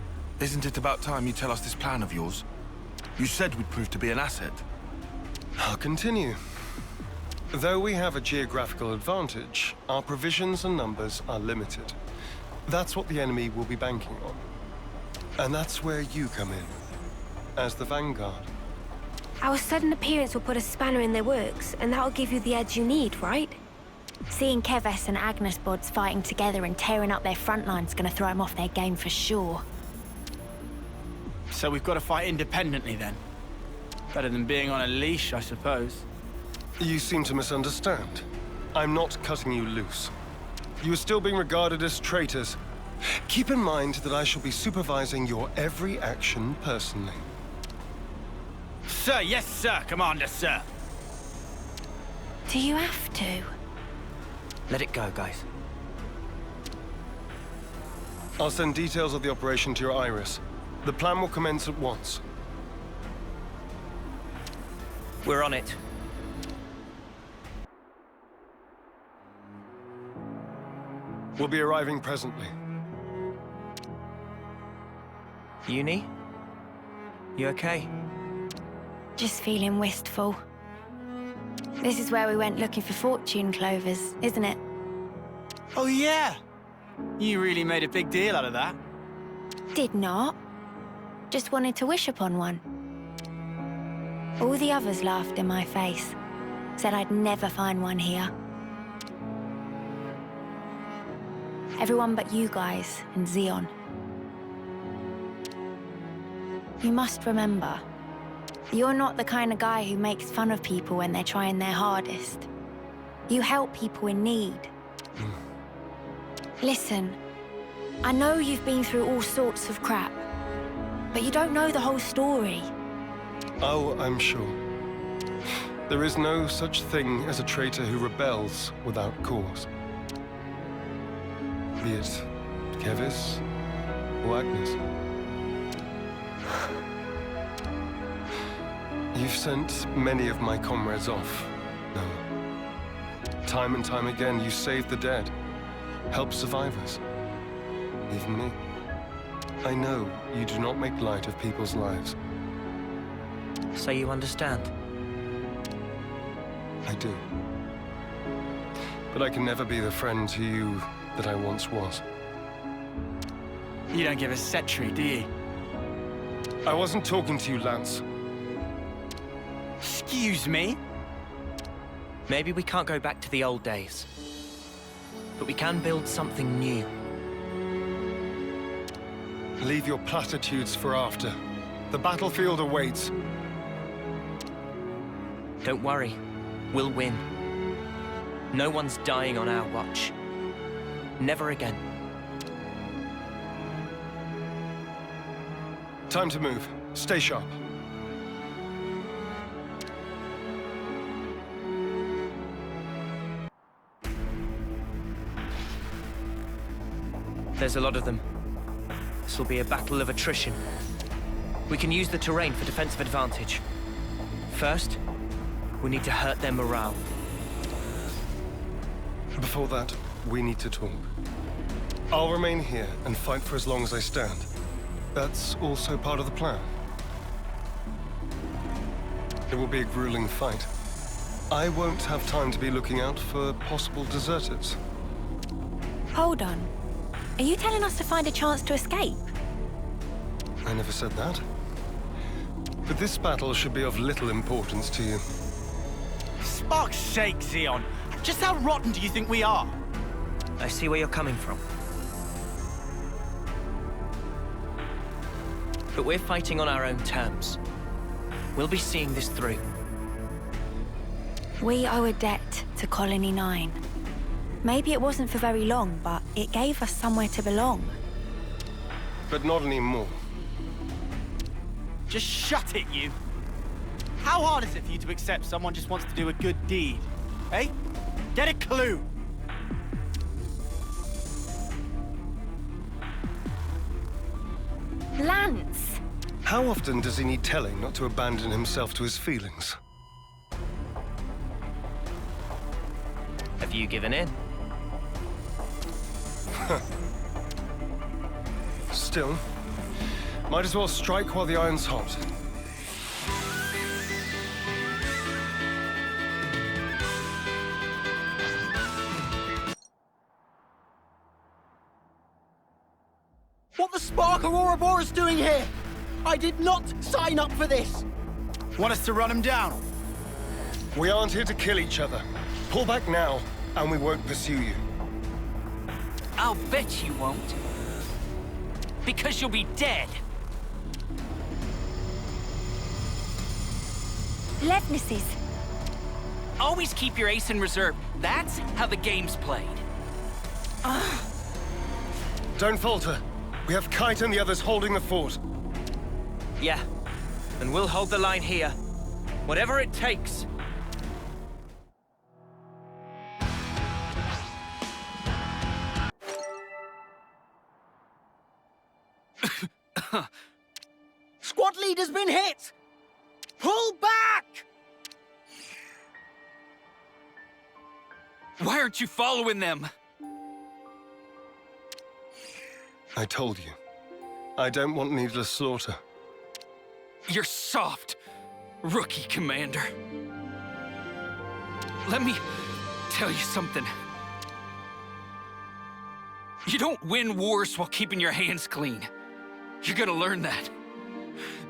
D: isn't it about time you tell us this plan of yours? You said we'd prove to be an asset.
K: I'll continue. Though we have a geographical advantage, our provisions and numbers are limited. That's what the enemy will be banking on. And that's where you come in, as the vanguard.
C: Our sudden appearance will put a spanner in their works, and that'll give you the edge you need, right?
B: Seeing Keves and Agnes bods fighting together and tearing up their front line's gonna throw them off their game for sure.
A: So we've got to fight independently then? Better than being on a leash, I suppose.
K: You seem to misunderstand. I'm not cutting you loose. You are still being regarded as traitors. Keep in mind that I shall be supervising your every action personally.
A: Sir, yes, sir, Commander, sir.
B: Do you have to?
G: Let it go, guys.
K: I'll send details of the operation to your iris. The plan will commence at once.
G: We're on it.
K: We'll be arriving presently.
G: Uni? You okay?
B: Just feeling wistful. This is where we went looking for fortune clovers, isn't it?
A: Oh, yeah. You really made a big deal out of that.
B: Did not. Just wanted to wish upon one. All the others laughed in my face. Said I'd never find one here. Everyone but you guys and Xeon. You must remember, you're not the kind of guy who makes fun of people when they're trying their hardest. You help people in need. Listen, I know you've been through all sorts of crap, but you don't know the whole story.
K: Oh, I'm sure. There is no such thing as a traitor who rebels without cause. Be it Keves or Agnes. You've sent many of my comrades off, Noah. Time and time again, you saved the dead, helped survivors. Even me. I know you do not make light of people's lives.
G: So you understand?
K: I do. But I can never be the friend to you that I once was.
A: You don't give a set-tree, do you?
K: I wasn't talking to you, Lance.
A: Excuse me?
G: Maybe we can't go back to the old days. But we can build something new.
K: Leave your platitudes for after. The battlefield awaits.
G: Don't worry. We'll win. No one's dying on our watch. Never again.
K: Time to move. Stay sharp.
G: There's a lot of them. This will be a battle of attrition. We can use the terrain for defensive advantage. First, we need to hurt their morale.
K: Before that, we need to talk. I'll remain here and fight for as long as I stand. That's also part of the plan. It will be a grueling fight. I won't have time to be looking out for possible deserters.
B: Hold on. Are you telling us to find a chance to escape?
K: I never said that. But this battle should be of little importance to you.
A: Spark's sake, Xeon. Just how rotten do you think we are?
G: I see where you're coming from. But we're fighting on our own terms. We'll be seeing this through.
B: We owe a debt to Colony 9. Maybe it wasn't for very long, but it gave us somewhere to belong.
K: But not anymore.
A: Just shut it, you! How hard is it for you to accept someone just wants to do a good deed? Eh? Get a clue!
B: Lance!
K: How often does he need telling not to abandon himself to his feelings?
G: Have you given in?
K: Still, might as well strike while the iron's hot.
A: What the spark are Ouroboros doing here? I did not sign up for this! Want us to run him down?
K: We aren't here to kill each other. Pull back now, and we won't pursue you.
O: I'll bet you won't. Because you'll be dead.
B: Levnesses.
O: Always keep your ace in reserve. That's how the game's played.
K: Don't falter. We have Kite and the others holding the fort.
G: Yeah, and we'll hold the line here. Whatever it takes.
A: Squad leader's been hit! Pull back!
O: Why aren't you following them?
K: I told you. I don't want needless slaughter.
O: You're soft, rookie commander. Let me tell you something. You don't win wars while keeping your hands clean. You're gonna learn that.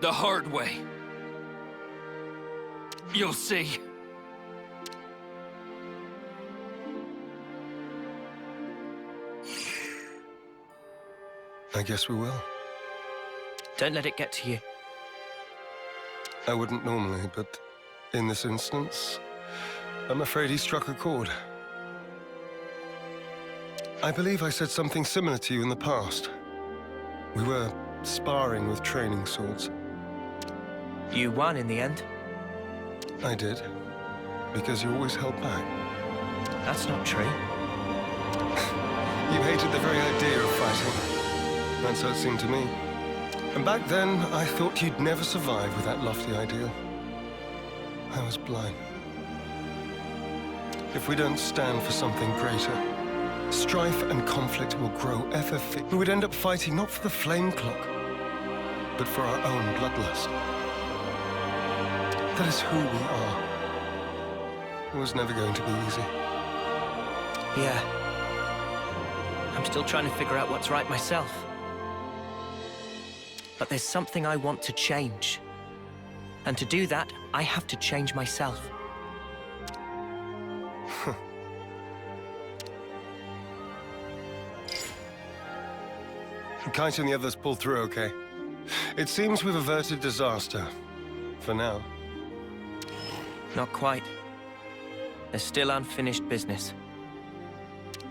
O: The hard way. You'll see.
K: I guess we will.
G: Don't let it get to you.
K: I wouldn't normally, but in this instance, I'm afraid he struck a chord. I believe I said something similar to you in the past. We were sparring with training swords.
G: You won in the end.
K: I did, because you always held back.
G: That's not true.
K: You hated the very idea of fighting. That's how it seemed to me. And back then, I thought you'd never survive with that lofty ideal. I was blind. If we don't stand for something greater, strife and conflict will grow ever thick. We would end up fighting not for the flame clock, but for our own bloodlust. That is who we are. It was never going to be easy.
G: Yeah. I'm still trying to figure out what's right myself. But there's something I want to change. And to do that, I have to change myself.
K: Kite and the others pulled through okay. It seems we've averted disaster. For now.
G: Not quite. There's still unfinished business.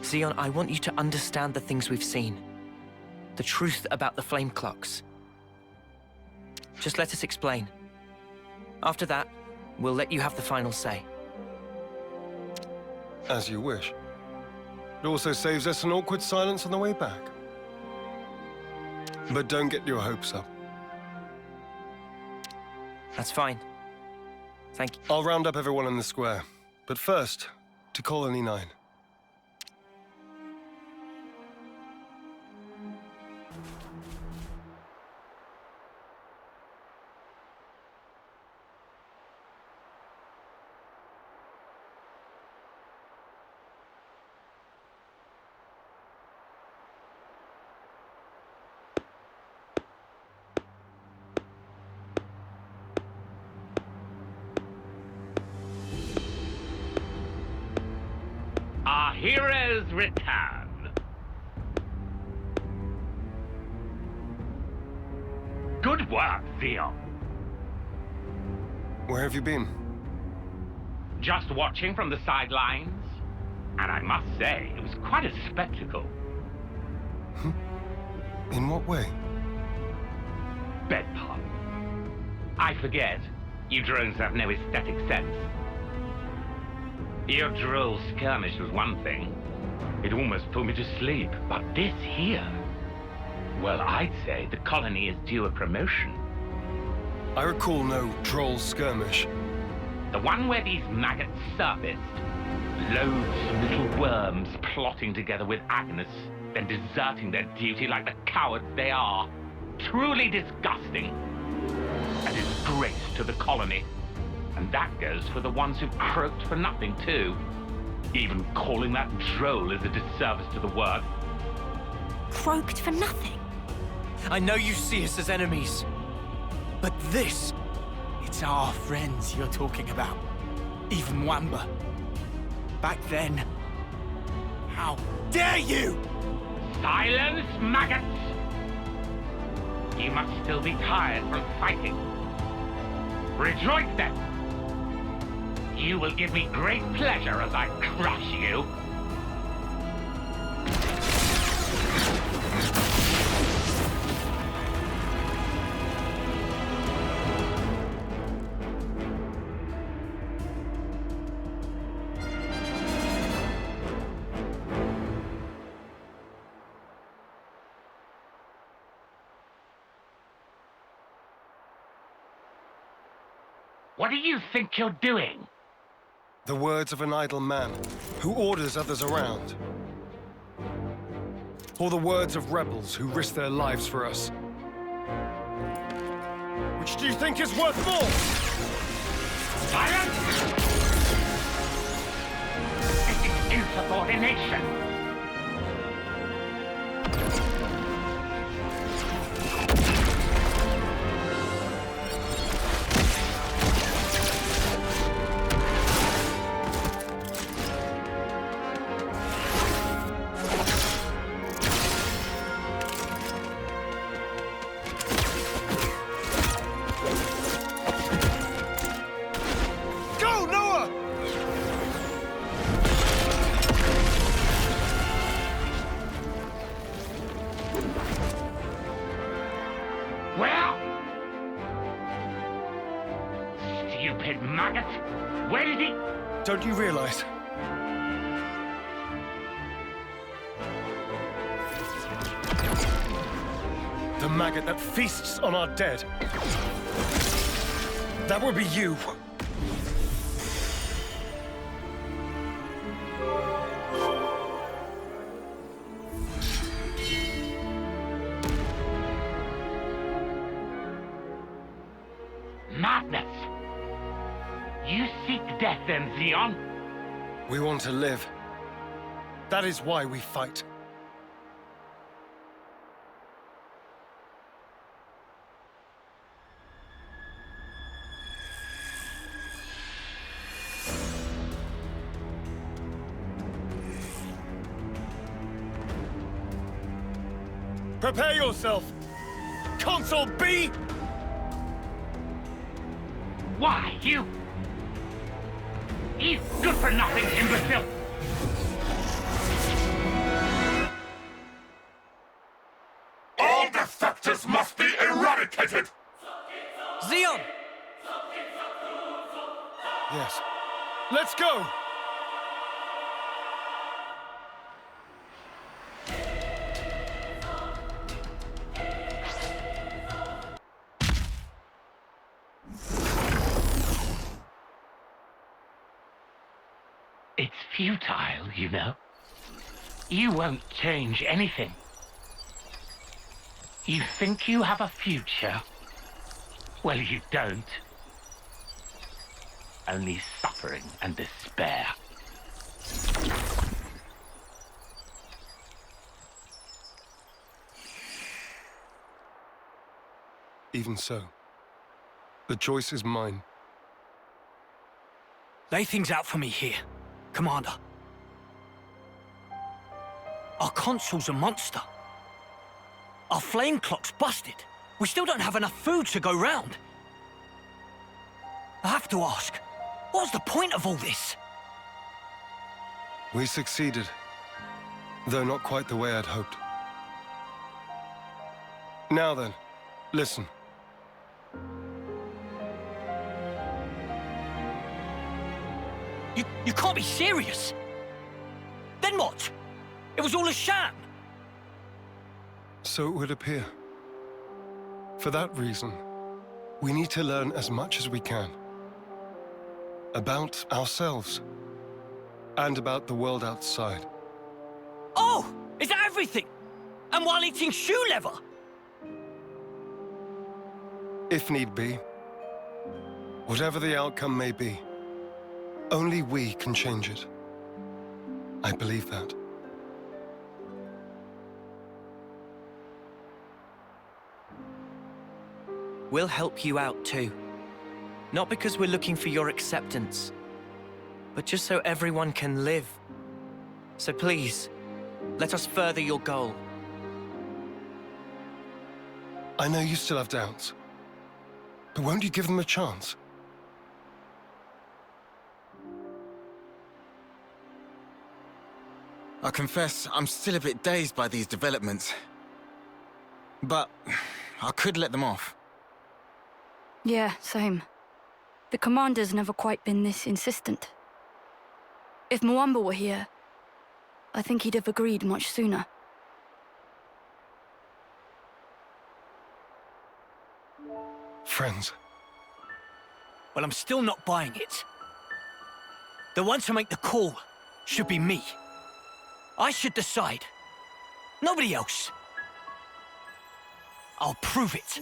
G: Xeon, I want you to understand the things we've seen. The truth about the flame clocks. Just let us explain. After that, we'll let you have the final say.
K: As you wish. It also saves us an awkward silence on the way back. But don't get your hopes up.
G: That's fine. Thank you.
K: I'll round up everyone in the square. But first, to Colony 9.
P: Our heroes return. Good work, Xeon.
K: Where have you been?
P: Just watching from the sidelines. And I must say, it was quite a spectacle.
K: In what way?
P: Beg pardon. I forget. You drones have no aesthetic sense. Your droll skirmish was one thing. It almost put me to sleep. But this here... Well, I'd say the colony is due a promotion.
K: I recall no droll skirmish.
P: The one where these maggots surfaced. Loads of little worms plotting together with Agnes, then deserting their duty like the cowards they are. Truly disgusting. A disgrace to the colony. And that goes for the ones who've croaked for nothing, too. Even calling that droll is a disservice to the word.
B: Croaked for nothing?
O: I know you see us as enemies, but this...
A: It's our friends you're talking about. Even Mwamba. Back then... How dare you!
P: Silence, maggots! You must still be tired from fighting. Rejoice then! You will give me great pleasure as I crush you. What do you think you're doing?
K: The words of an idle man who orders others around. Or the words of rebels who risk their lives for us. Which do you think is worth more?
P: Silence! This is insubordination! Stupid maggot! Where did he...
K: Don't you realize? The maggot that feasts on our dead. That would be you.
P: Madness! You seek death then, Xeon?
K: We want to live. That is why we fight. Prepare yourself! Console B!
P: Why, you good-for-nothing imbecile!
Q: All defectors must be eradicated!
O: Xeon!
K: Yes. Let's go!
P: It's futile, you know. You won't change anything. You think you have a future? Well, you don't. Only suffering and despair.
K: Even so, the choice is mine.
O: Lay things out for me here, Commander. Our console's a monster. Our flame clock's busted. We still don't have enough food to go round. I have to ask, what's the point of all this?
K: We succeeded, though not quite the way I'd hoped. Now then, listen.
O: You can't be serious! Then what? It was all a sham!
K: So it would appear. For that reason, we need to learn as much as we can. About ourselves. And about the world outside.
O: Oh! Is that everything? And while eating shoe leather?
K: If need be. Whatever the outcome may be, only we can change it. I believe that.
G: We'll help you out too. Not because we're looking for your acceptance, but just so everyone can live. So please, let us further your goal.
K: I know you still have doubts, but won't you give them a chance?
M: I confess, I'm still a bit dazed by these developments. But I could let them off.
N: Yeah, same. The commander's never quite been this insistent. If Mwamba were here, I think he'd have agreed much sooner.
K: Friends.
O: Well, I'm still not buying it. The one to make the call should be me. I should decide. Nobody else. I'll prove it.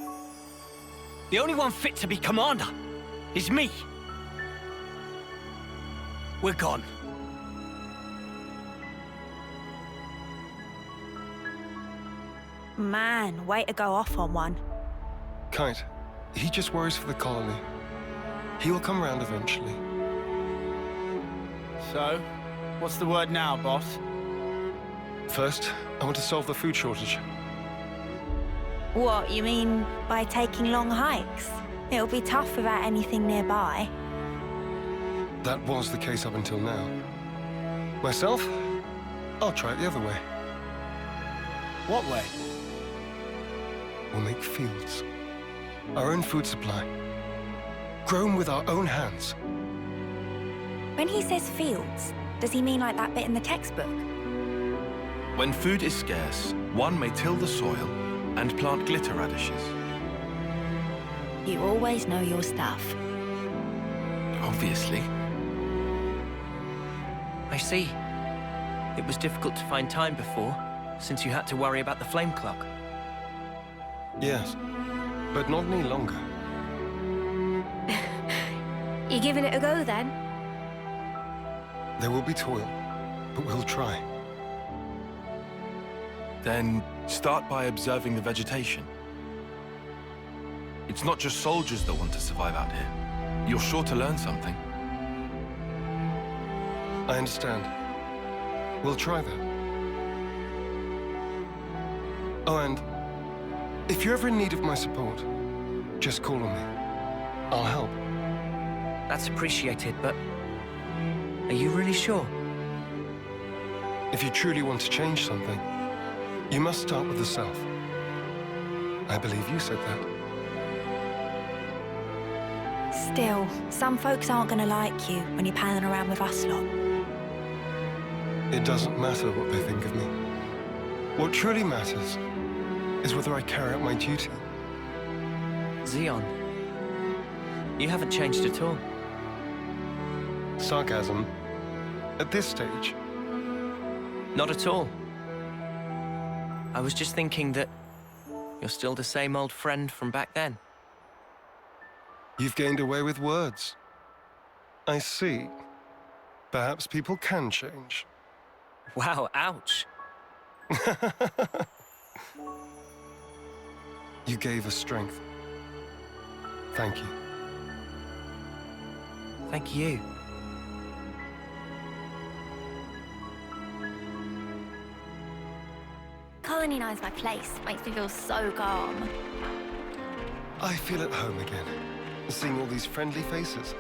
O: The only one fit to be commander is me. We're gone.
B: Man, way to go off on one.
K: Kite, he just worries for the colony. He will come around eventually.
A: So, what's the word now, boss?
K: First, I want to solve the food shortage.
B: What, you mean by taking long hikes? It'll be tough without anything nearby.
K: That was the case up until now. Myself, I'll try it the other way.
A: What way?
K: We'll make fields. Our own food supply. Grown with our own hands.
B: When he says fields, does he mean like that bit in the textbook?
D: When food is scarce, one may till the soil and plant glitter radishes.
B: You always know your stuff.
D: Obviously.
G: I see. It was difficult to find time before, since you had to worry about the flame clock.
K: Yes, but not any longer.
C: You giving it a go then?
K: There will be toil, but we'll try.
D: Then start by observing the vegetation. It's not just soldiers that want to survive out here. You're sure to learn something.
K: I understand. We'll try that. Oh, and if you're ever in need of my support, just call on me. I'll help.
G: That's appreciated, but are you really sure?
K: If you truly want to change something, you must start with the self. I believe you said that.
B: Still, some folks aren't gonna like you when you're palling around with us lot.
K: It doesn't matter what they think of me. What truly matters is whether I carry out my duty.
G: Xeon, you haven't changed at all.
K: Sarcasm? At this stage?
G: Not at all. I was just thinking that you're still the same old friend from back then.
K: You've gained away with words. I see. Perhaps people can change.
G: Wow, ouch.
K: You gave us strength. Thank you.
G: Thank you.
B: Colonise my place makes me feel so calm.
K: I feel at home again, seeing all these friendly faces.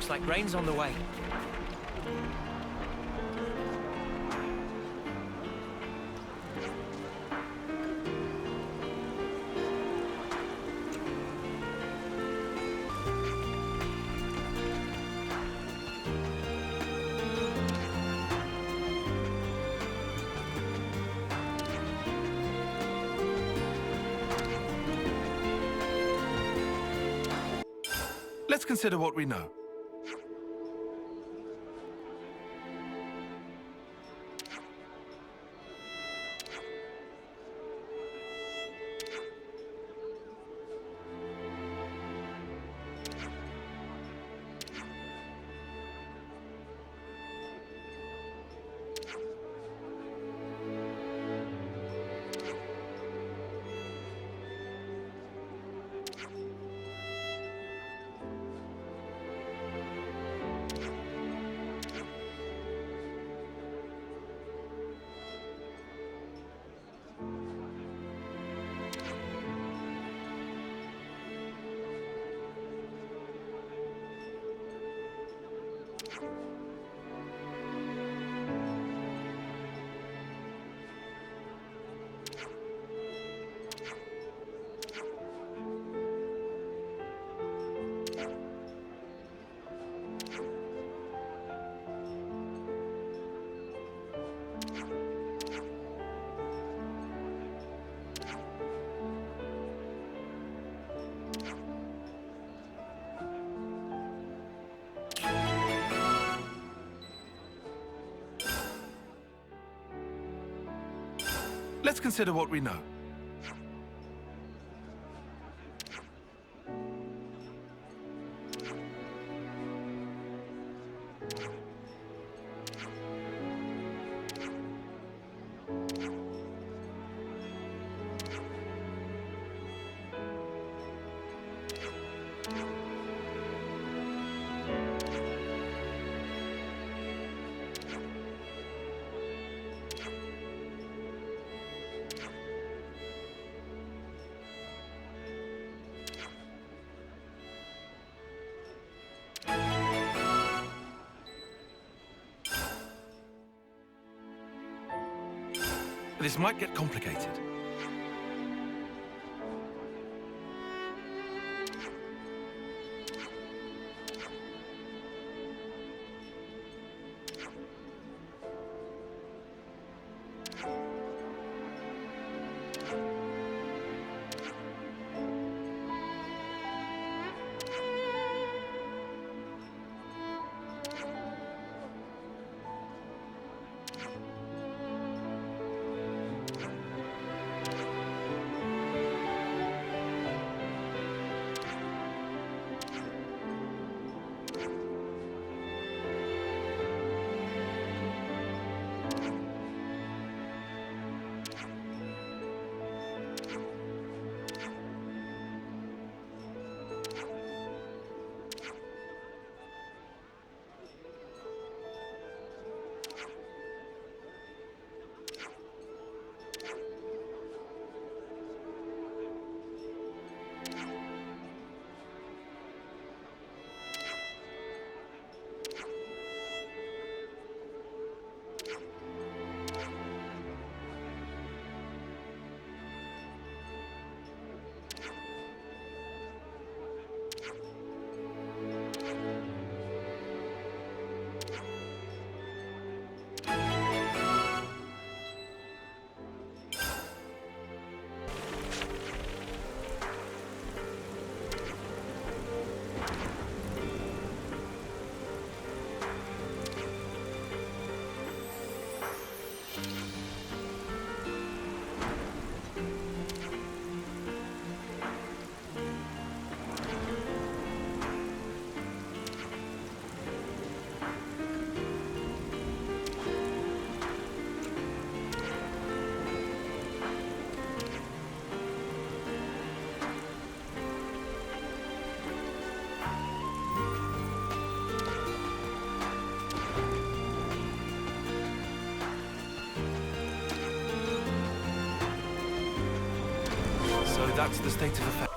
G: Looks like rain's on the way.
D: Let's consider what we know. Let's consider what we know. This might get complicated. That's the state of affairs.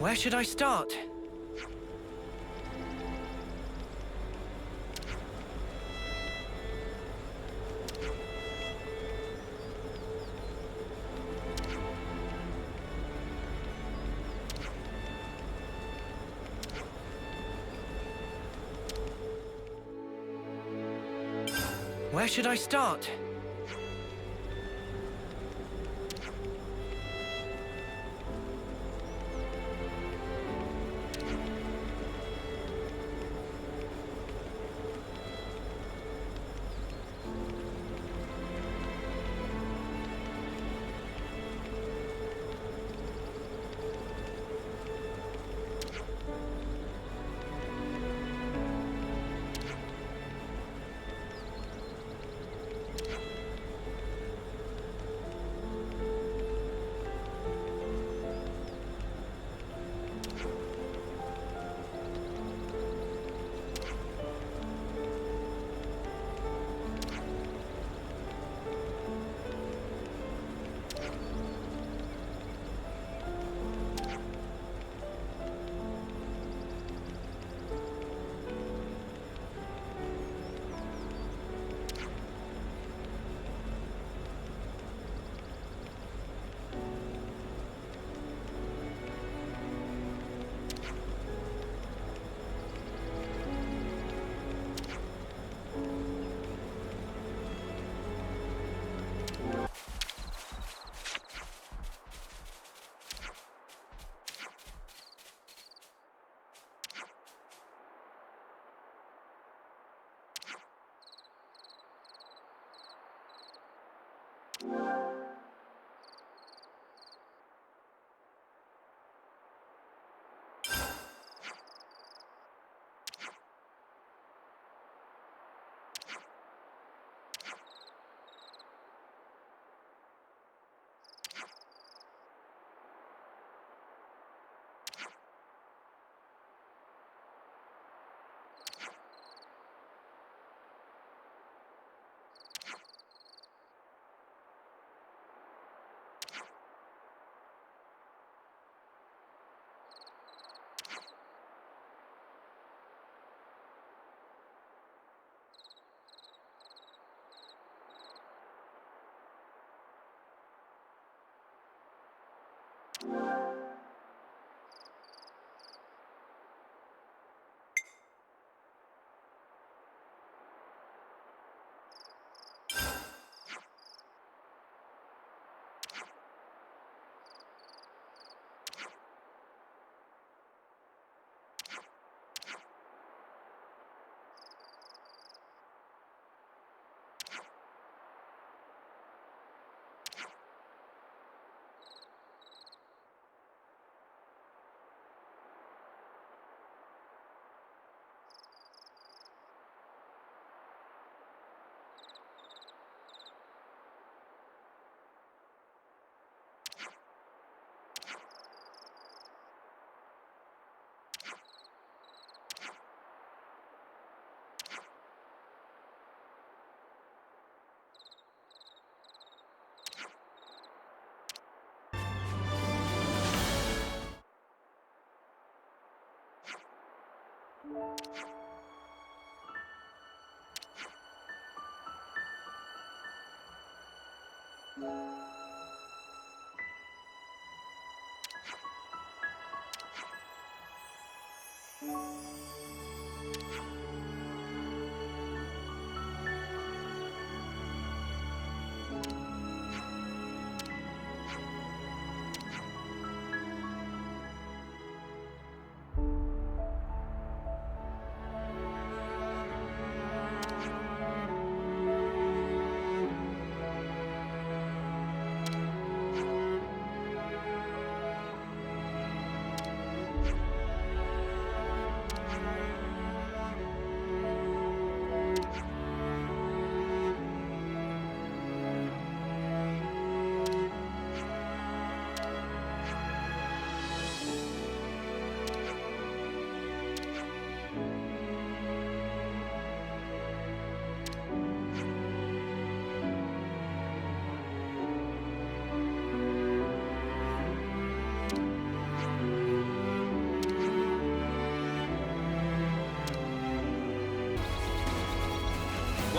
G: Where should I start? Where should I start?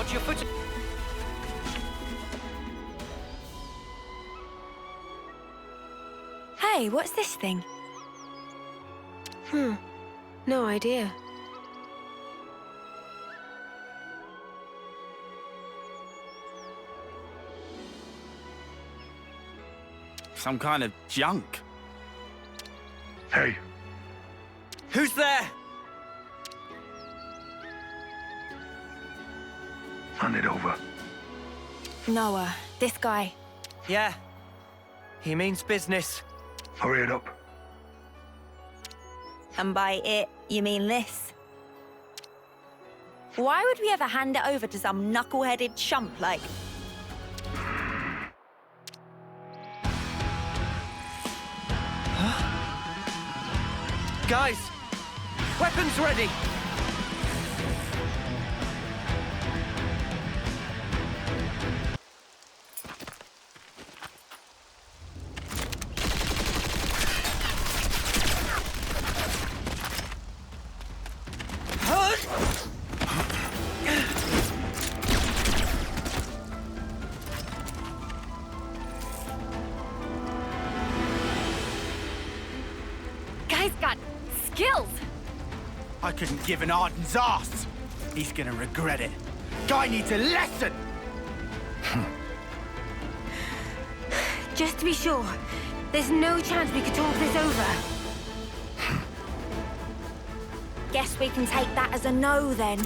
O: Watch your foot.
B: Hey, what's this thing?
C: No idea.
A: Some kind of junk.
Q: Hey.
O: Who's there?
Q: Hand it over.
B: Noah, this guy.
G: Yeah. He means business.
Q: Hurry it up.
I: And by it, you mean this? Why would we ever hand it over to some knuckle-headed chump like...
G: Guys, weapons ready.
B: Guy's got skills.
A: I couldn't give an Arden's ass. He's gonna regret it. Guy needs a lesson.
C: Just to be sure, there's no chance we could talk this over.
B: Guess we can take that as a no then.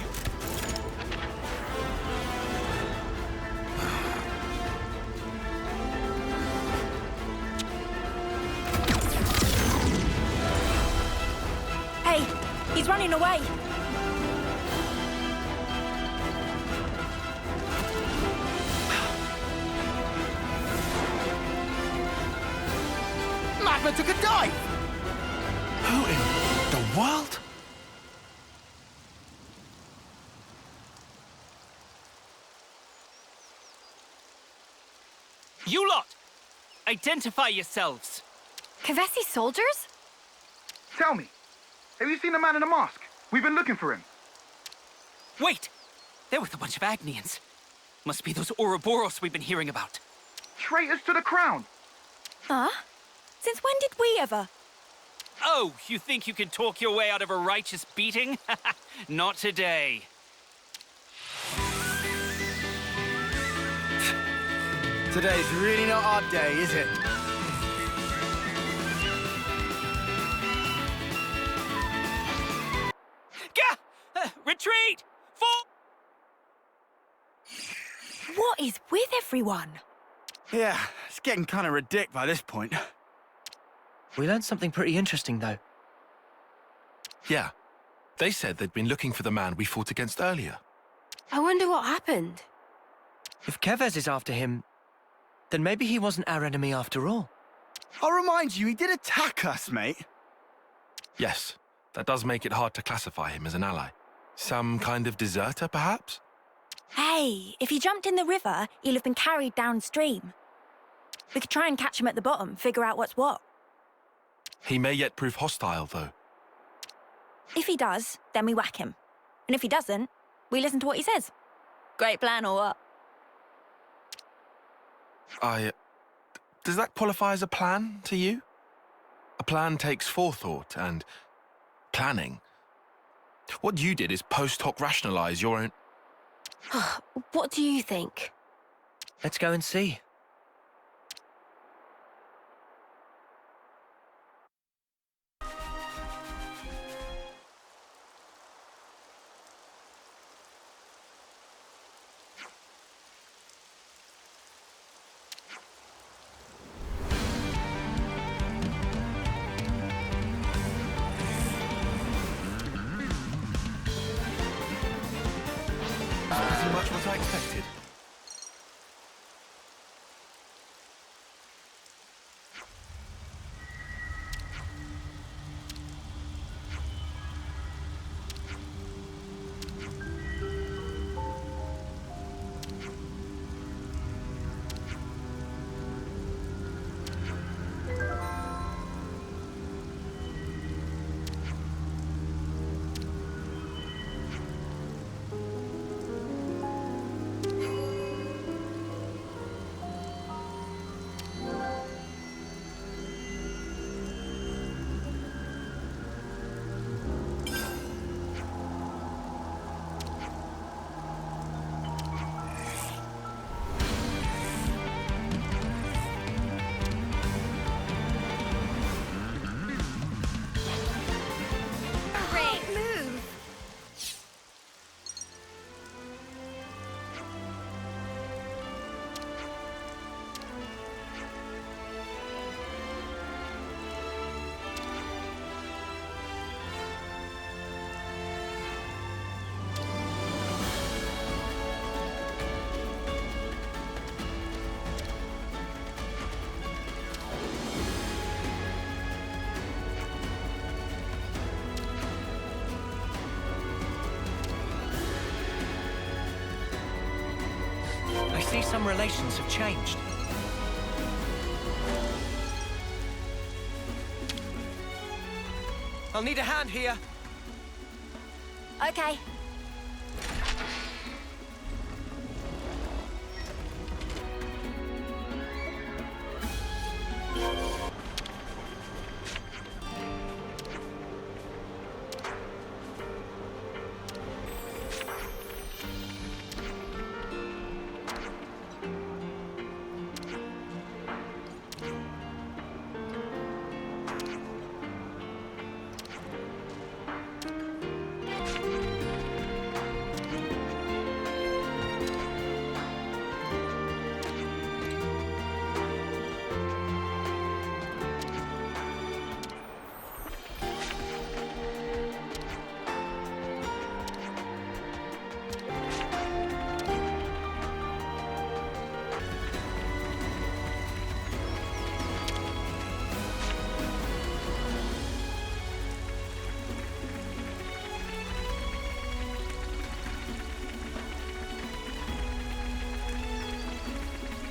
B: Hey, he's running away.
A: Magma took a dive.
D: Who in the world?
O: You lot! Identify yourselves!
N: Kavesi soldiers?
R: Tell me, have you seen the man in the mask? We've been looking for him.
O: Wait! They're with a bunch of Agnians. Must be those Ouroboros we've been hearing about.
R: Traitors to the crown.
B: Huh? Since when did we ever?
O: Oh, you think you can talk your way out of a righteous beating? Not today.
A: Today's really not our day, is it?
O: Retreat!
B: What is with everyone?
A: Yeah, it's getting kind of ridiculous by this point.
G: We learned something pretty interesting, though.
D: Yeah. They said they'd been looking for the man we fought against earlier.
C: I wonder what happened.
G: If Kevez is after him, then maybe he wasn't our enemy after all.
A: I'll remind you, he did attack us, mate.
D: Yes, that does make it hard to classify him as an ally. Some kind of deserter, perhaps?
B: Hey, if he jumped in the river, he'll have been carried downstream. We could try and catch him at the bottom, figure out what's what.
D: He may yet prove hostile, though.
B: If he does, then we whack him. And if he doesn't, we listen to what he says.
I: Great plan or what?
D: Does that qualify as a plan to you? A plan takes forethought and planning. What you did is post hoc rationalize your own...
C: What do you think?
G: Let's go and see.
D: Pretty much what I expected.
G: some relations have changed. I'll need a hand here.
B: Okay,